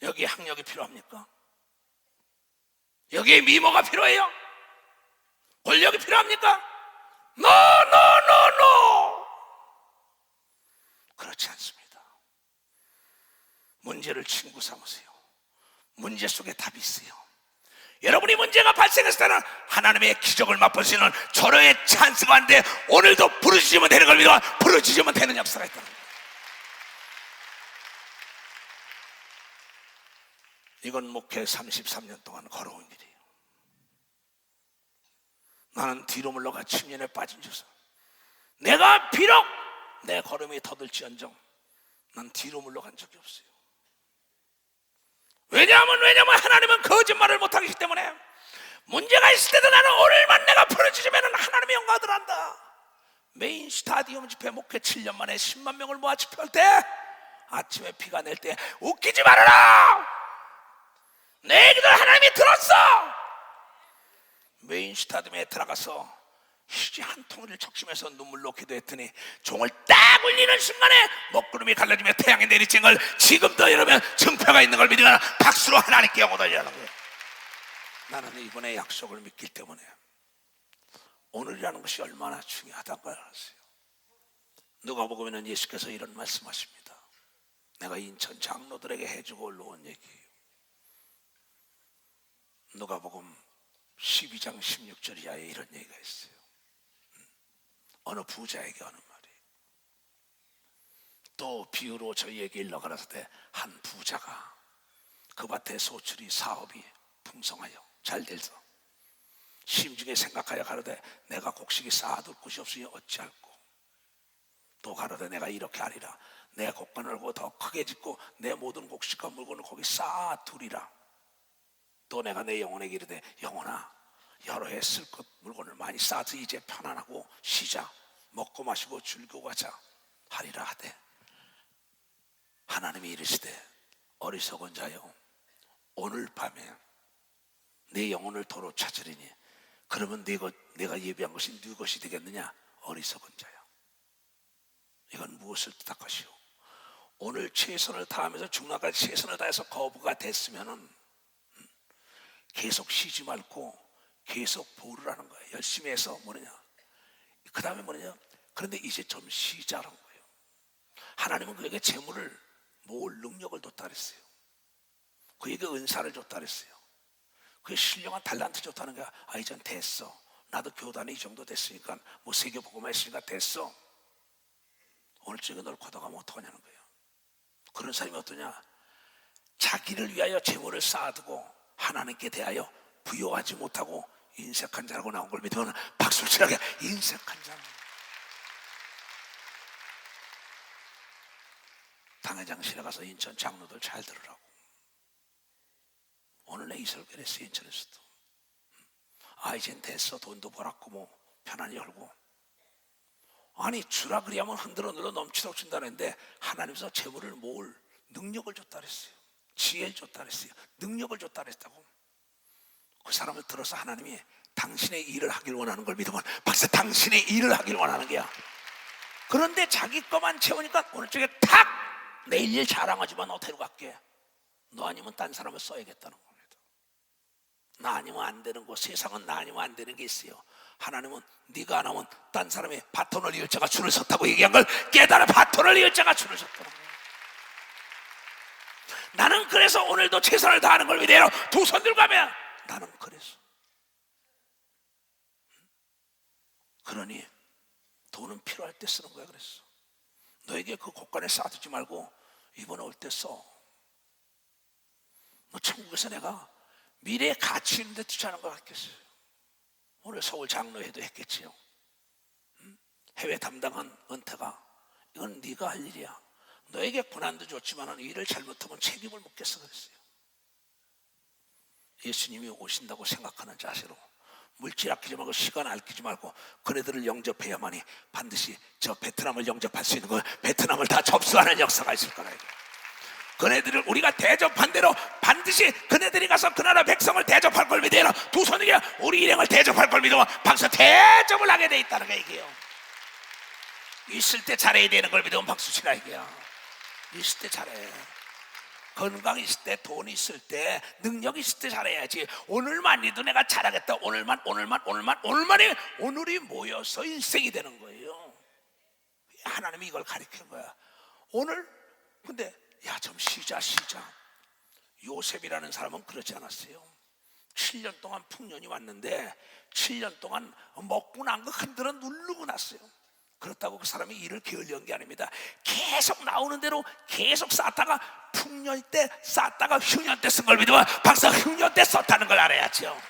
여기에 학력이 필요합니까? 여기에 미모가 필요해요? 권력이 필요합니까? No. 그렇지 않습니다. 문제를 친구 삼으세요. 문제 속에 답이 있어요. 여러분이 문제가 발생했을 때는 하나님의 기적을 맛볼 수 있는 절호의 찬스가 왔는데 오늘도 부르짖으면 되는 걸 믿어. 부르짖으면 되는 역사가 있다는 거예요. 이건 목회 33년 동안 걸어온 길이에요. 나는 뒤로 물러가 침륜에 빠진 주서 내가 비록 내 걸음이 더딜지언정 난 뒤로 물러간 적이 없어요. 왜냐하면 하나님은 거짓말을 못하기 때문에 문제가 있을 때도 나는 오늘만 내가 부르짖으면 하나님의 영광을 한다. 메인 스타디움 집회 목회 7년 만에 10만 명을 모아 집회할 때 아침에 비가 낼 때 웃기지 말아라. 내 기도를 하나님이 들었어. 메인 스타디움에 들어가서 휴지 한 통을 적시면서 눈물로 기도했더니 종을 딱 울리는 순간에 먹구름이 갈라지며 태양이 내리친 걸 지금도 여러분 증표가 있는 걸 믿으면 박수로 하나님께 영광 돌리라는 거예요. 나는 이번에 약속을 믿기 때문에 오늘이라는 것이 얼마나 중요하다는 걸 알았어요. 누가복음에는 예수께서 이런 말씀하십니다. 내가 인천 장로들에게 해주고 올라온 얘기예요. 누가복음 12장 16절 이하에 이런 얘기가 있어요. 어느 부자에게 하는 말이에요. 또 비유로 저희에게 일러가라사대 한 부자가 그 밭에 소출이 사업이 풍성하여 잘 돼서 심중에 생각하여 가로되 내가 곡식이 쌓아둘 곳이 없으니 어찌할꼬. 또 가로되 내가 이렇게 하리라. 내 곡간을 알고 더 크게 짓고 내 모든 곡식과 물건을 거기 쌓아두리라. 또 내가 내 영혼에게 이르되 영혼아 여러 해 쓸 것 물건을 많이 쌓아서 이제 편안하고 쉬자. 먹고 마시고 즐기고 가자 하리라 하되 하나님이 이르시되 어리석은 자여 오늘 밤에 내 영혼을 도로 찾으리니 그러면 내가 예비한 것이 네 것이 되겠느냐. 어리석은 자여. 이건 무엇을 뜻하시오? 오늘 최선을 다하면서 중간까지 최선을 다해서 거부가 됐으면은 계속 쉬지 말고 계속 보를 하는 거예요. 열심히 해서 뭐냐. 그 다음에 뭐냐. 그런데 이제 좀 쉬자라는 거예요. 하나님은 그에게 재물을 모을 능력을 줬다 그랬어요. 그에게 은사를 줬다 그랬어요. 그의 신령한 달란트 줬다는 거야. 아 이젠 됐어. 나도 교단에 이 정도 됐으니까 뭐 세계복음화 했으니까 됐어. 오늘 저녁에 널 걷어가면 어떡하냐는 거예요. 그런 사람이 어떠냐. 자기를 위하여 재물을 쌓아두고 하나님께 대하여 부여하지 못하고 인색한 자라고 나온 걸 믿으면 박수를 치라게. 인색한 자. 당회장실에 가서 인천 장로들 잘 들으라고. 오늘 내 이 설교를 했어요. 인천에서도. 아 이젠 됐어. 돈도 벌었고 뭐 편안히 열고. 아니 주라 그리하면 흔들어 눌러 넘치도록 준다는데 하나님께서 재물을 모을 능력을 줬다 그랬어요. 지혜를 줬다 그랬어요. 능력을 줬다 그랬다고. 그 사람을 들어서 하나님이 당신의 일을 하길 원하는 걸 믿으면 박사 당신의 일을 하길 원하는 거야. 그런데 자기 것만 채우니까 오늘 쪽에 탁 내일 일 자랑하지만 어디로 갈게. 너 아니면 딴 사람을 써야겠다는 겁니다. 나 아니면 안 되는 거. 세상은 나 아니면 안 되는 게 있어요. 하나님은 네가 안 하면 딴 사람의 바톤을 이을 자가 줄을 섰다고 얘기한 걸 깨달아. 바톤을 이을 자가 줄을 섰다는 거예요. 나는 그래서 오늘도 최선을 다하는 걸 위대로 두 손 들고 가면 나는 그래서 그러니 돈은 필요할 때 쓰는 거야. 그랬어. 너에게 그 곳간에 쌓아두지 말고 이번에 올 때 써. 너 천국에서 내가 미래의 가치 있는 데 투자하는 거 같겠어요. 오늘 서울 장로회도 했겠지요. 해외 담당한 은퇴가 이건 네가 할 일이야. 너에게 고난도 줬지만 일을 잘못하면 책임을 묻겠어 그랬어요. 예수님이 오신다고 생각하는 자세로 물질 아끼지 말고 시간 아끼지 말고 그네들을 영접해야만이 반드시 저 베트남을 영접할 수 있는 거, 베트남을 다 접수하는 역사가 있을 거라. 그네들을 우리가 대접한 대로 반드시 그네들이 가서 그 나라 백성을 대접할 걸 믿어요. 두 손이 우리 일행을 대접할 걸 믿으면 박수 대접을 하게 돼 있다는 거 얘기예요. 있을 때 잘해야 되는 걸 믿으면 박수 치라 이게야. 있을 때 잘해. 건강 있을 때, 돈 있을 때, 능력 있을 때 잘해야지. 오늘만이도 내가 잘하겠다. 오늘이 모여서 일생이 되는 거예요. 하나님이 이걸 가르치는 거야. 오늘 근데 야 좀 쉬자. 요셉이라는 사람은 그러지 않았어요. 7년 동안 풍년이 왔는데 7년 동안 먹고 난 거 흔들어 누르고 났어요. 그렇다고 그 사람이 일을 게을리한 게 아닙니다. 계속 나오는 대로 계속 쌓다가 풍년 때 쌓다가 흉년 때 쓴 걸 믿으면 박사 흉년 때 썼다는 걸 알아야죠.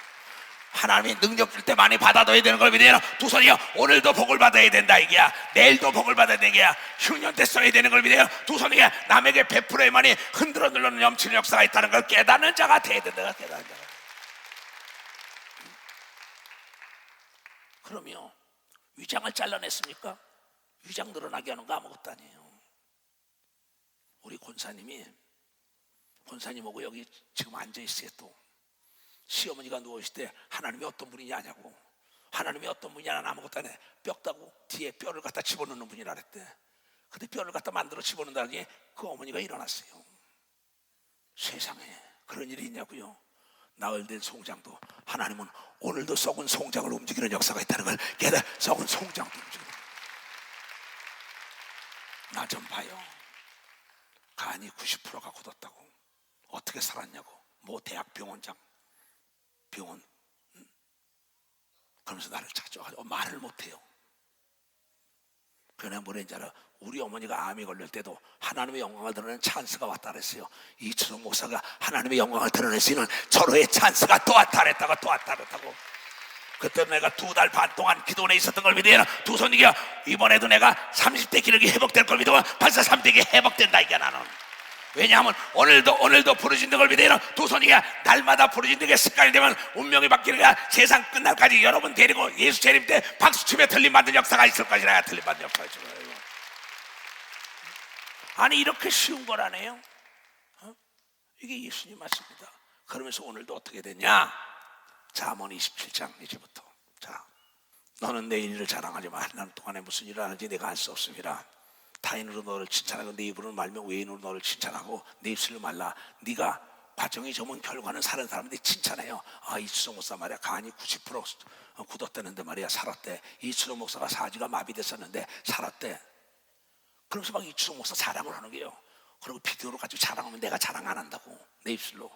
하나님이 능력 줄 때 많이 받아둬야 되는 걸 믿어요. 두 손이요. 오늘도 복을 받아야 된다 이게야. 내일도 복을 받아야 되는 게야. 흉년 때 써야 되는 걸 믿어요. 두 손이요. 남에게 베풀어야만이 흔들어 눌러는 넘치는 역사가 있다는 걸 깨닫는 자가 돼야 된다. 깨닫는 자. 그러면 위장을 잘라냈습니까? 위장 늘어나게 하는 거 아무것도 아니에요. 우리 권사님하고 여기 지금 앉아있어요. 또 시어머니가 누워있을 때 하나님이 어떤 분이냐고. 하나님이 어떤 분이냐는 아무것도 안 해. 뼈다고 뒤에 뼈를 갖다 집어넣는 분이라 그랬대. 근데 뼈를 갖다 만들어 집어넣는다니 그 어머니가 일어났어요. 세상에 그런 일이 있냐고요. 나흘된 송장도 하나님은 오늘도 썩은 송장을 움직이는 역사가 있다는 걸 깨달아. 썩은 송장도 움직이는. 나 좀 봐요. 간이 90%가 굳었다고. 어떻게 살았냐고. 뭐 대학 병원 그러면서 나를 찾아와가지고 말을 못해요. 그러나 뭐랬는지 알아? 우리 어머니가 암이 걸릴 때도 하나님의 영광을 드러내는 찬스가 왔다 그랬어요. 이춘옥 목사가 하나님의 영광을 드러낼 수 있는 절호의 찬스가 또 왔다 그랬다고. 그때 내가 2달 반 동안 기도원에 있었던 걸 믿어요. 두 손이겨. 이번에도 내가 30대 기력이 회복될 걸 믿으면 벌써 30대기 회복된다 이게 나는. 왜냐하면 오늘도 부르짖는 걸 믿어요. 두 손이겨. 날마다 부르짖는 게 습관이 되면 운명이 바뀌는 거야. 세상 끝날까지 여러분 데리고 예수 재림 때 박수치며 들림받는 역사가 있을 것이라. 들림받는 역사가 있을 거예요. 아니 이렇게 쉬운 거라네요. 이게 예수님 말씀입니다. 그러면서 오늘도 어떻게 됐냐? 잠언 27장 이제부터. 자, 너는 내 일을 자랑하지만 한 동안에 무슨 일을 하는지 내가 알 수 없습니다. 타인으로 너를 칭찬하고 내 입으로 말며 외인으로 너를 칭찬하고 내 입술로 말라. 네가 과정이 저문 결과는 사는 사람들이 칭찬해요. 이춘옥 목사 말이야 간이 90% 굳었다는데 말이야 살았대. 이춘옥 목사가 사지가 마비됐었는데 살았대. 그러면서 막 이춘옥 목사 자랑을 하는 거예요. 그리고 비디오로 가지고 자랑하면 내가 자랑 안 한다고 내 입술로.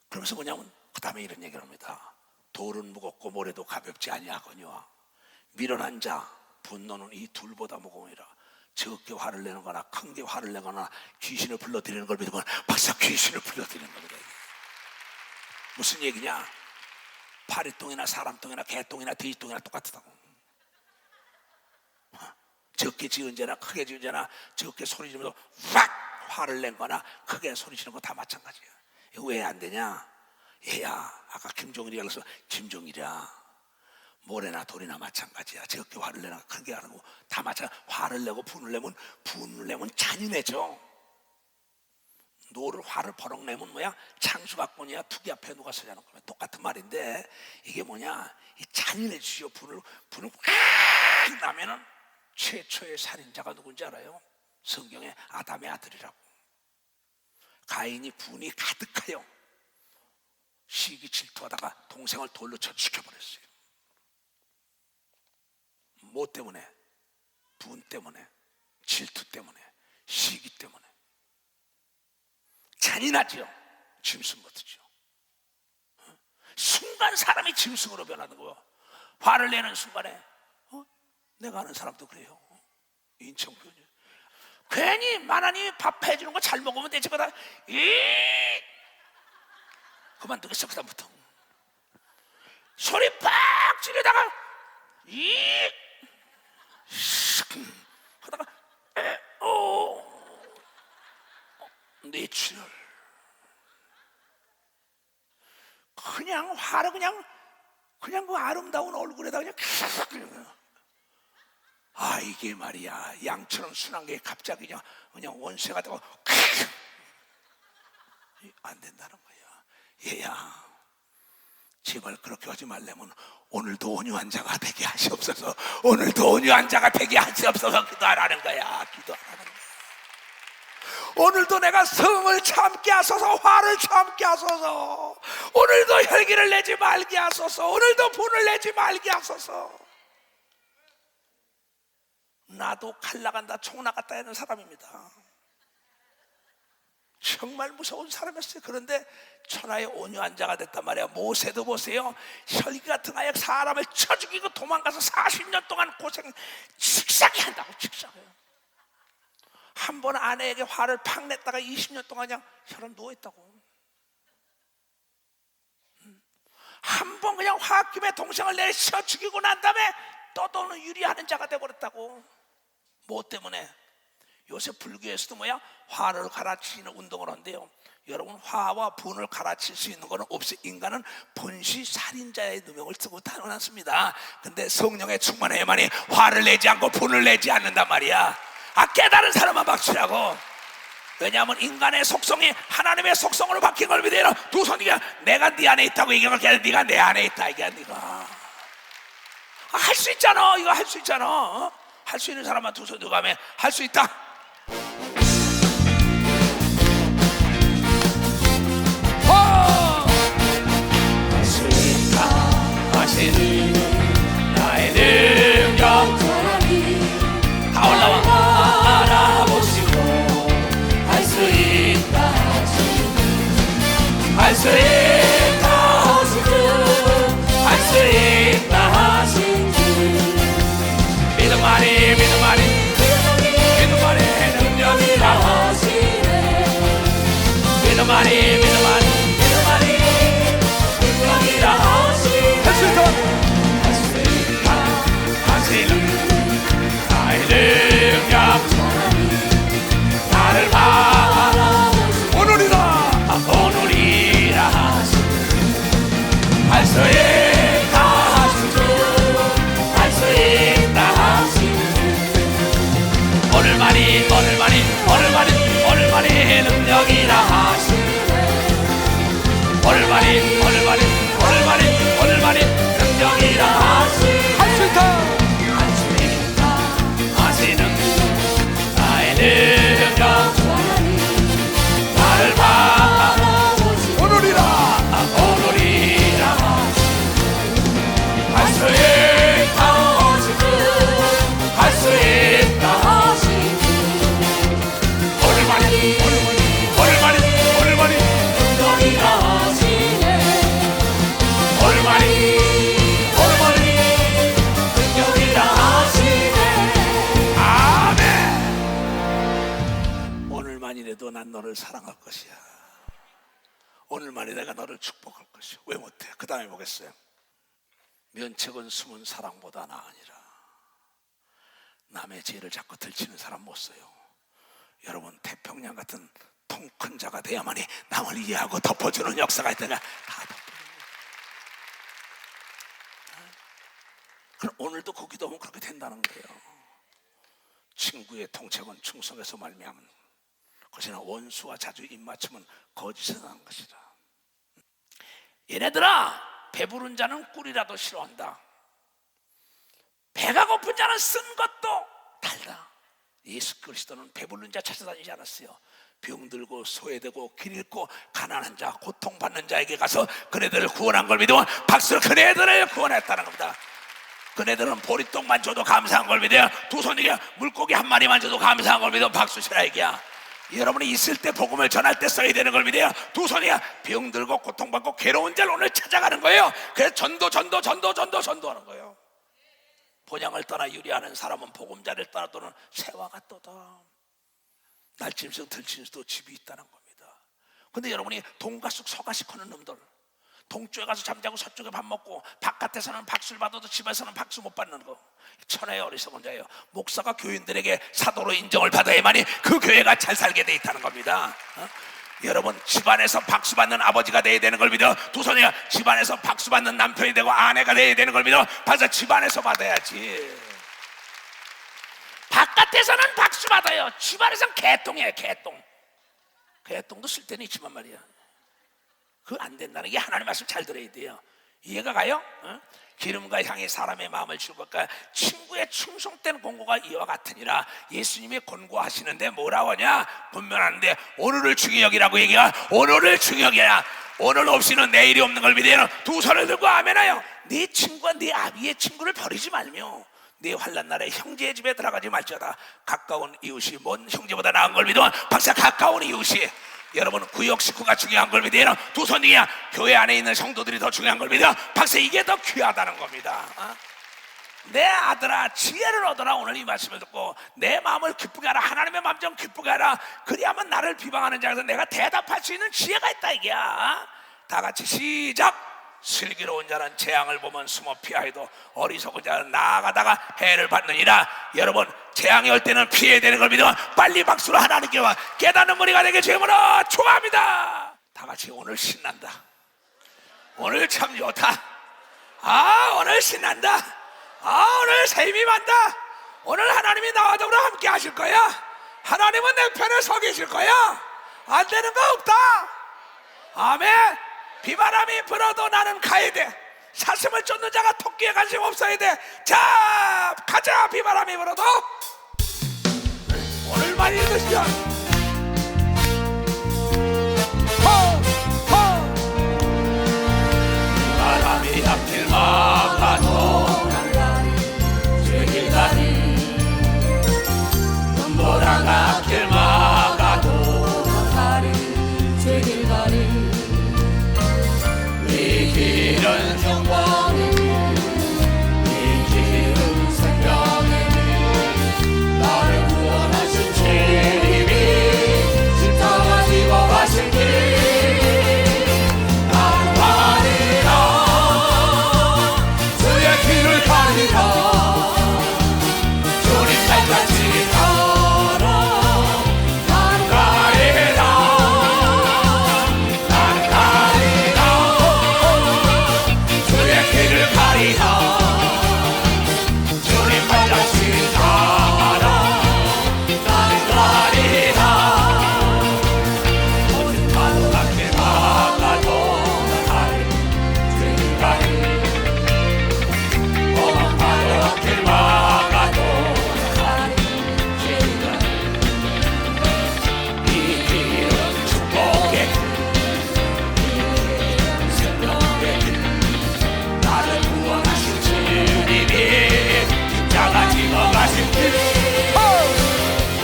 그러면서 뭐냐면 그 다음에 이런 얘기를 합니다. 돌은 무겁고 모래도 가볍지 아니하거니와 미련한 자 분노는 이 둘보다 무거우니라. 적게 화를 내는 거나 큰 게 화를 내거나 귀신을 불러들이는 걸 믿으면 박사 귀신을 불러들이는 겁니다. 무슨 얘기냐? 파리똥이나 사람똥이나 개똥이나 돼지똥이나 똑같다고. 적게 지은 죄나 크게 지은 죄나 적게 소리 지르면서 왁 화를 낸 거나 크게 소리 지르는 거 다 마찬가지야. 이거 왜 안 되냐? 얘야 아까 김종일이가 그래서 김종일이야. 모래나 돌이나 마찬가지야. 적게 화를 내나 크게 하고 다 마찬가지야. 화를 내고 분을 내면 잔인해져. 노를 화를 버럭 내면 뭐야? 창수박권이야. 투기 앞에 누가 서자는 거야. 똑같은 말인데 이게 뭐냐? 이 잔인해지죠. 분을 확 나면은 최초의 살인자가 누군지 알아요? 성경에 아담의 아들이라고. 가인이 분이 가득하여 시기 질투하다가 동생을 돌로 쳐 죽여버렸어요. 뭐 때문에? 분 때문에, 질투 때문에, 시기 때문에. 잔인하죠. 짐승 같죠. 순간 사람이 짐승으로 변하는 거예요. 화를 내는 순간에 내가 아는 사람도 그래요. 인천 교회 괜히 하나님이 밥 해주는 거 잘 먹으면 되지 그다 그만두겠어. 그다음부터 소리 빡 지르다가 하다가 뇌출혈. 그냥 화를 그냥 그 아름다운 얼굴에다 그냥 이게 말이야 양처럼 순한 게 갑자기 그냥 원수가 되고 안 된다는 거야. 얘야 제발 그렇게 하지 말려면 오늘도 온유한 자가 되게 하시옵소서. 오늘도 온유한 자가 되게 하시옵소서. 기도하라는 거야. 기도하라는 거야. 오늘도 내가 성을 참게 하소서. 화를 참게 하소서. 오늘도 혈기를 내지 말게 하소서. 오늘도 분을 내지 말게 하소서. 나도 칼 나간다 총 나갔다 하는 사람입니다. 정말 무서운 사람이었어요. 그런데 천하의 온유한 자가 됐단 말이야. 모세도 보세요. 혈기 같은 아예 사람을 쳐 죽이고 도망가서 40년 동안 고생 칙삭이 한다고. 칙삭해요. 한 번 아내에게 화를 팍 냈다가 20년 동안 그냥 혈은 누워있다고. 한 번 그냥 화학김에 동생을 내쳐 죽이고 난 다음에 떠도는 유리하는 자가 돼버렸다고. 뭐 때문에? 요새 불교에서도 뭐야? 화를 갈아치는 운동을 한대요. 여러분 화와 분을 갈아칠 수 있는 것은 없어요. 인간은 본시 살인자의 누명을 쓰고 태어났습니다. 근데 성령의 충만해야만이 화를 내지 않고 분을 내지 않는단 말이야. 깨달은 사람만 박수라고. 왜냐하면 인간의 속성이 하나님의 속성으로 바뀐 걸 믿어요. 두 손이가 내가 네 안에 있다고 얘기하는 게 아니라 네가 내 안에 있다. 이게 네가 할 수 있잖아. 이거 할 수 있잖아. 할 수 있는 사람만 두 손 들고 가면 할 수 있다. 할 수 있다 하시는 나의 능력 다 올라와 알아보시고 할 수 있다 하시는 할 수 있다 하시는 할 수 있다 하시는 믿음만이 능력이라 하시네. 믿음만이 능력이라 하시네. 할 수 있다 하시는 나의 능력 나를 오늘이라 하시네. 할 수 있다 하시네. 할 수 있다 하시네. 오늘만이 능력이라 하시네. 오늘만이 능력이라 하시네. 할 수 있다 하시는 나의 능력 나를 오늘이라 하시네. 할 수 있다 할 수 있다 능력이라 하시네. 능력이라 하시네. 아멘. 오늘만이라도 난 너를 사랑할 것이야. 오늘만이 내가 너를 축복할 것이야. 왜 못해? 그 다음에 보겠어요. 면책은 숨은 사랑보다 나으니라. 남의 죄를 자꾸 들치는 사람 못 써요. 여러분 태평양 같은 통 큰 자가 돼야만이 남을 이해하고 덮어주는 역사가 있다가 다 덮어주는 거예요. 그럼 오늘도 그 기도하면 그렇게 된다는 거예요. 친구의 통책은 충성에서 말미암은 것이나 원수와 자주 입맞춤은 거짓에서 난 것이라. 얘네들아 배부른 자는 꿀이라도 싫어한다. 배가 고픈 자는 쓴 것도 달다. 예수 그리스도는 배부른 자 찾아다니지 않았어요. 병들고 소외되고 길 잃고 가난한 자 고통받는 자에게 가서 그네들을 구원한 걸 믿으면 박수로 그네들을 구원했다는 겁니다. 그네들은 보리떡만 줘도 감사한 걸 믿어요. 두 손이게 물고기 한 마리만 줘도 감사한 걸 믿으면 박수 치라 얘기야. 여러분이 있을 때 복음을 전할 때 써야 되는 걸 믿어요. 두 손이야 병들고 고통받고 괴로운 자를 오늘 찾아가는 거예요. 그래서 전도하는 거예요. 본향을 떠나 유리하는 사람은 보금자리를 떠나 또는 새와 같도다. 날짐승 들짐승도 집이 있다는 겁니다. 근데 여러분이 동가숙 서가식 하는 놈들, 동쪽에 가서 잠자고 서쪽에 밥 먹고 바깥에서는 박수를 받아도 집에서는 박수 못 받는 거, 천하의 어리석은 자예요. 목사가 교인들에게 사도로 인정을 받아야만이 그 교회가 잘 살게 돼 있다는 겁니다. 여러분, 집안에서 박수 받는 아버지가 돼야 되는 걸 믿어. 두 손이야. 집안에서 박수 받는 남편이 되고 아내가 돼야 되는 걸 믿어. 벌써 집안에서 받아야지. 바깥에서는 박수 받아요. 집안에서는 개똥이에요. 개똥. 개똥도 쓸 때는 있지만 말이야, 그거 안 된다는 게 하나님 말씀 잘 들어야 돼요. 이해가 가요? 기름과 향이 사람의 마음을 줄 것과 친구의 충성된 공고가 이와 같으니라. 예수님이 권고하시는데 뭐라고 하냐? 분명한데 오늘을 중히 여기라고 얘기가. 오늘을 중히 여기라. 오늘 없이는 내일이 없는 걸 믿어요. 두 손을 들고 아멘하여. 네 친구와 네 아비의 친구를 버리지 말며 네 환난 날에 형제의 집에 들어가지 말지어다. 가까운 이웃이 먼 형제보다 나은 걸 믿어. 박사, 가까운 이웃이, 여러분, 구역 식구가 중요한 걸 믿어요. 두 손이야. 교회 안에 있는 성도들이 더 중요한 걸 믿어. 박사, 이게 더 귀하다는 겁니다. 내 아들아, 지혜를 얻어라. 오늘 이 말씀을 듣고 내 마음을 기쁘게 하라. 하나님의 마음 좀 기쁘게 하라. 그리하면 나를 비방하는 자에서 내가 대답할 수 있는 지혜가 있다, 이게야. 다 같이 시작. 슬기로운 자는 재앙을 보면 숨어 피하여도 어리석은 자는 나아가다가 해를 받느니라. 여러분, 재앙이 올 때는 피해야 되는 걸 믿으면 빨리 박수로 하나님께 와 깨닫는 머리가 되게 주님으로 축원합니다. 다 같이 오늘 신난다. 오늘 참 좋다. 오늘 신난다. 오늘 새 힘이 만다. 오늘 하나님이 나와 더불어 함께 하실 거야. 하나님은 내 편에 서 계실 거야. 안 되는 거 없다. 아멘. 비바람이 불어도 나는 가야 돼. 사슴을 쫓는 자가 토끼에 관심 없어야 돼. 자, 가자. 비바람이 불어도 오늘만이 드시죠. 바람이 앞길 막아도 제 길가니 눈보라가 앞길 막아도 제 길가니 이 길은 영광의 길, 이 길은 생명의 길, 나를 구원하신 주님이 십자가 지고 가신 길, 나는 가리라. 주의 길을 가리라. 주님 발같이 가라. 나는 가리라. 나는 가리라. 주의 길을 가리라. 주님 발같이 가라. 나는 가리라. 어디 가도 앞길 막아도 가리. 주님 가리. 험한 가도 앞길 막아도 가리. 주님 가리. 이 길은 축복의 길, 생명의 길, 나를 구원하신 주님이 십자가 지고 가신 길,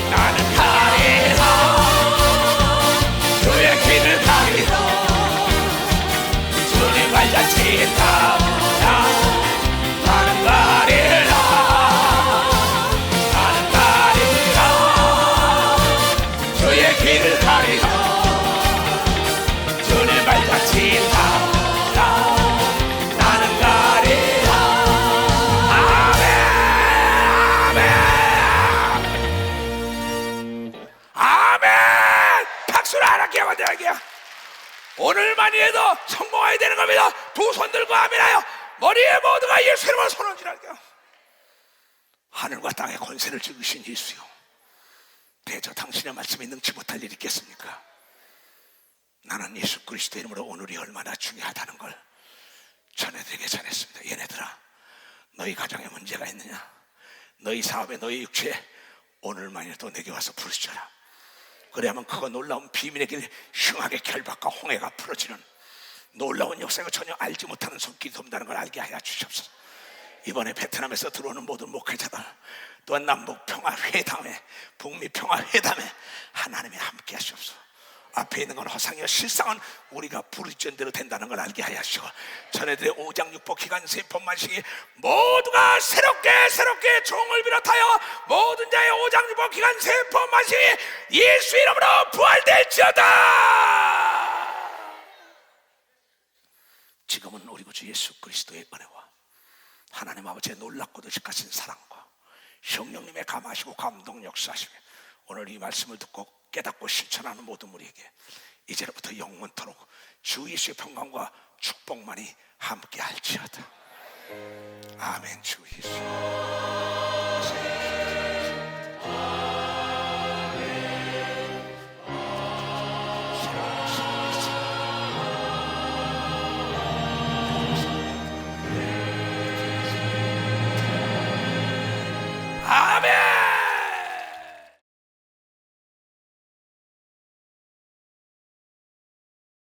나는 가리라. 주의 길을 가리라. 주님 발자취 따라. 나는 가리라. 나는 가리라. 주의 길을 가리라. 주님 발자취 따라. 나는 가리라. 아멘. 박수를 하나님께 한번 드릴게요. 오늘만이 해도 성공해야 되는 겁니다. 두 손 들고 아멘하여 머리에 모두가 예수 이름으로 손을 쥐랄게요. 하늘과 땅의 권세를 지으신 예수요, 대저 당신의 말씀에 능치 못할 일이 있겠습니까? 나는 예수 그리스도 이름으로 오늘이 얼마나 중요하다는 걸 자네들에게 전했습니다. 얘네들아, 너희 가정에 문제가 있느냐? 너희 사업에, 너희 육체에 오늘만이라도 내게 와서 부르짖어라. 그래야만 그거 놀라운 비밀의 길, 흉악의 결박과 홍해가 풀어지는 놀라운 역사가 전혀 알지 못하는 손길이 돕는다는 걸 알게 하여 주시옵소서. 이번에 베트남에서 들어오는 모든 목회자들, 또한 남북 평화회담에, 북미 평화회담에 하나님이 함께 하시옵소서. 앞에 있는 건 허상이요 실상은 우리가 부르짖은 대로 된다는 걸 알게 하시고, 전애들의 5장 6복 기간 세법만식이 모두가 새롭게 종을 비롯하여 모든 자의 5장 6복 기간 세법만식이 예수 이름으로 부활될지어다. 지금은 우리 구주 예수 그리스도의 은혜와 하나님 아버지의 놀랍고도 직하신 사랑과 성령님의 감하시고 감동 역사하시며 오늘 이 말씀을 듣고 깨닫고 실천하는 모든 우리에게 이제부터 영원토록 주 예수의 평강과 축복만이 함께 할지어다. 아멘. 주 예수.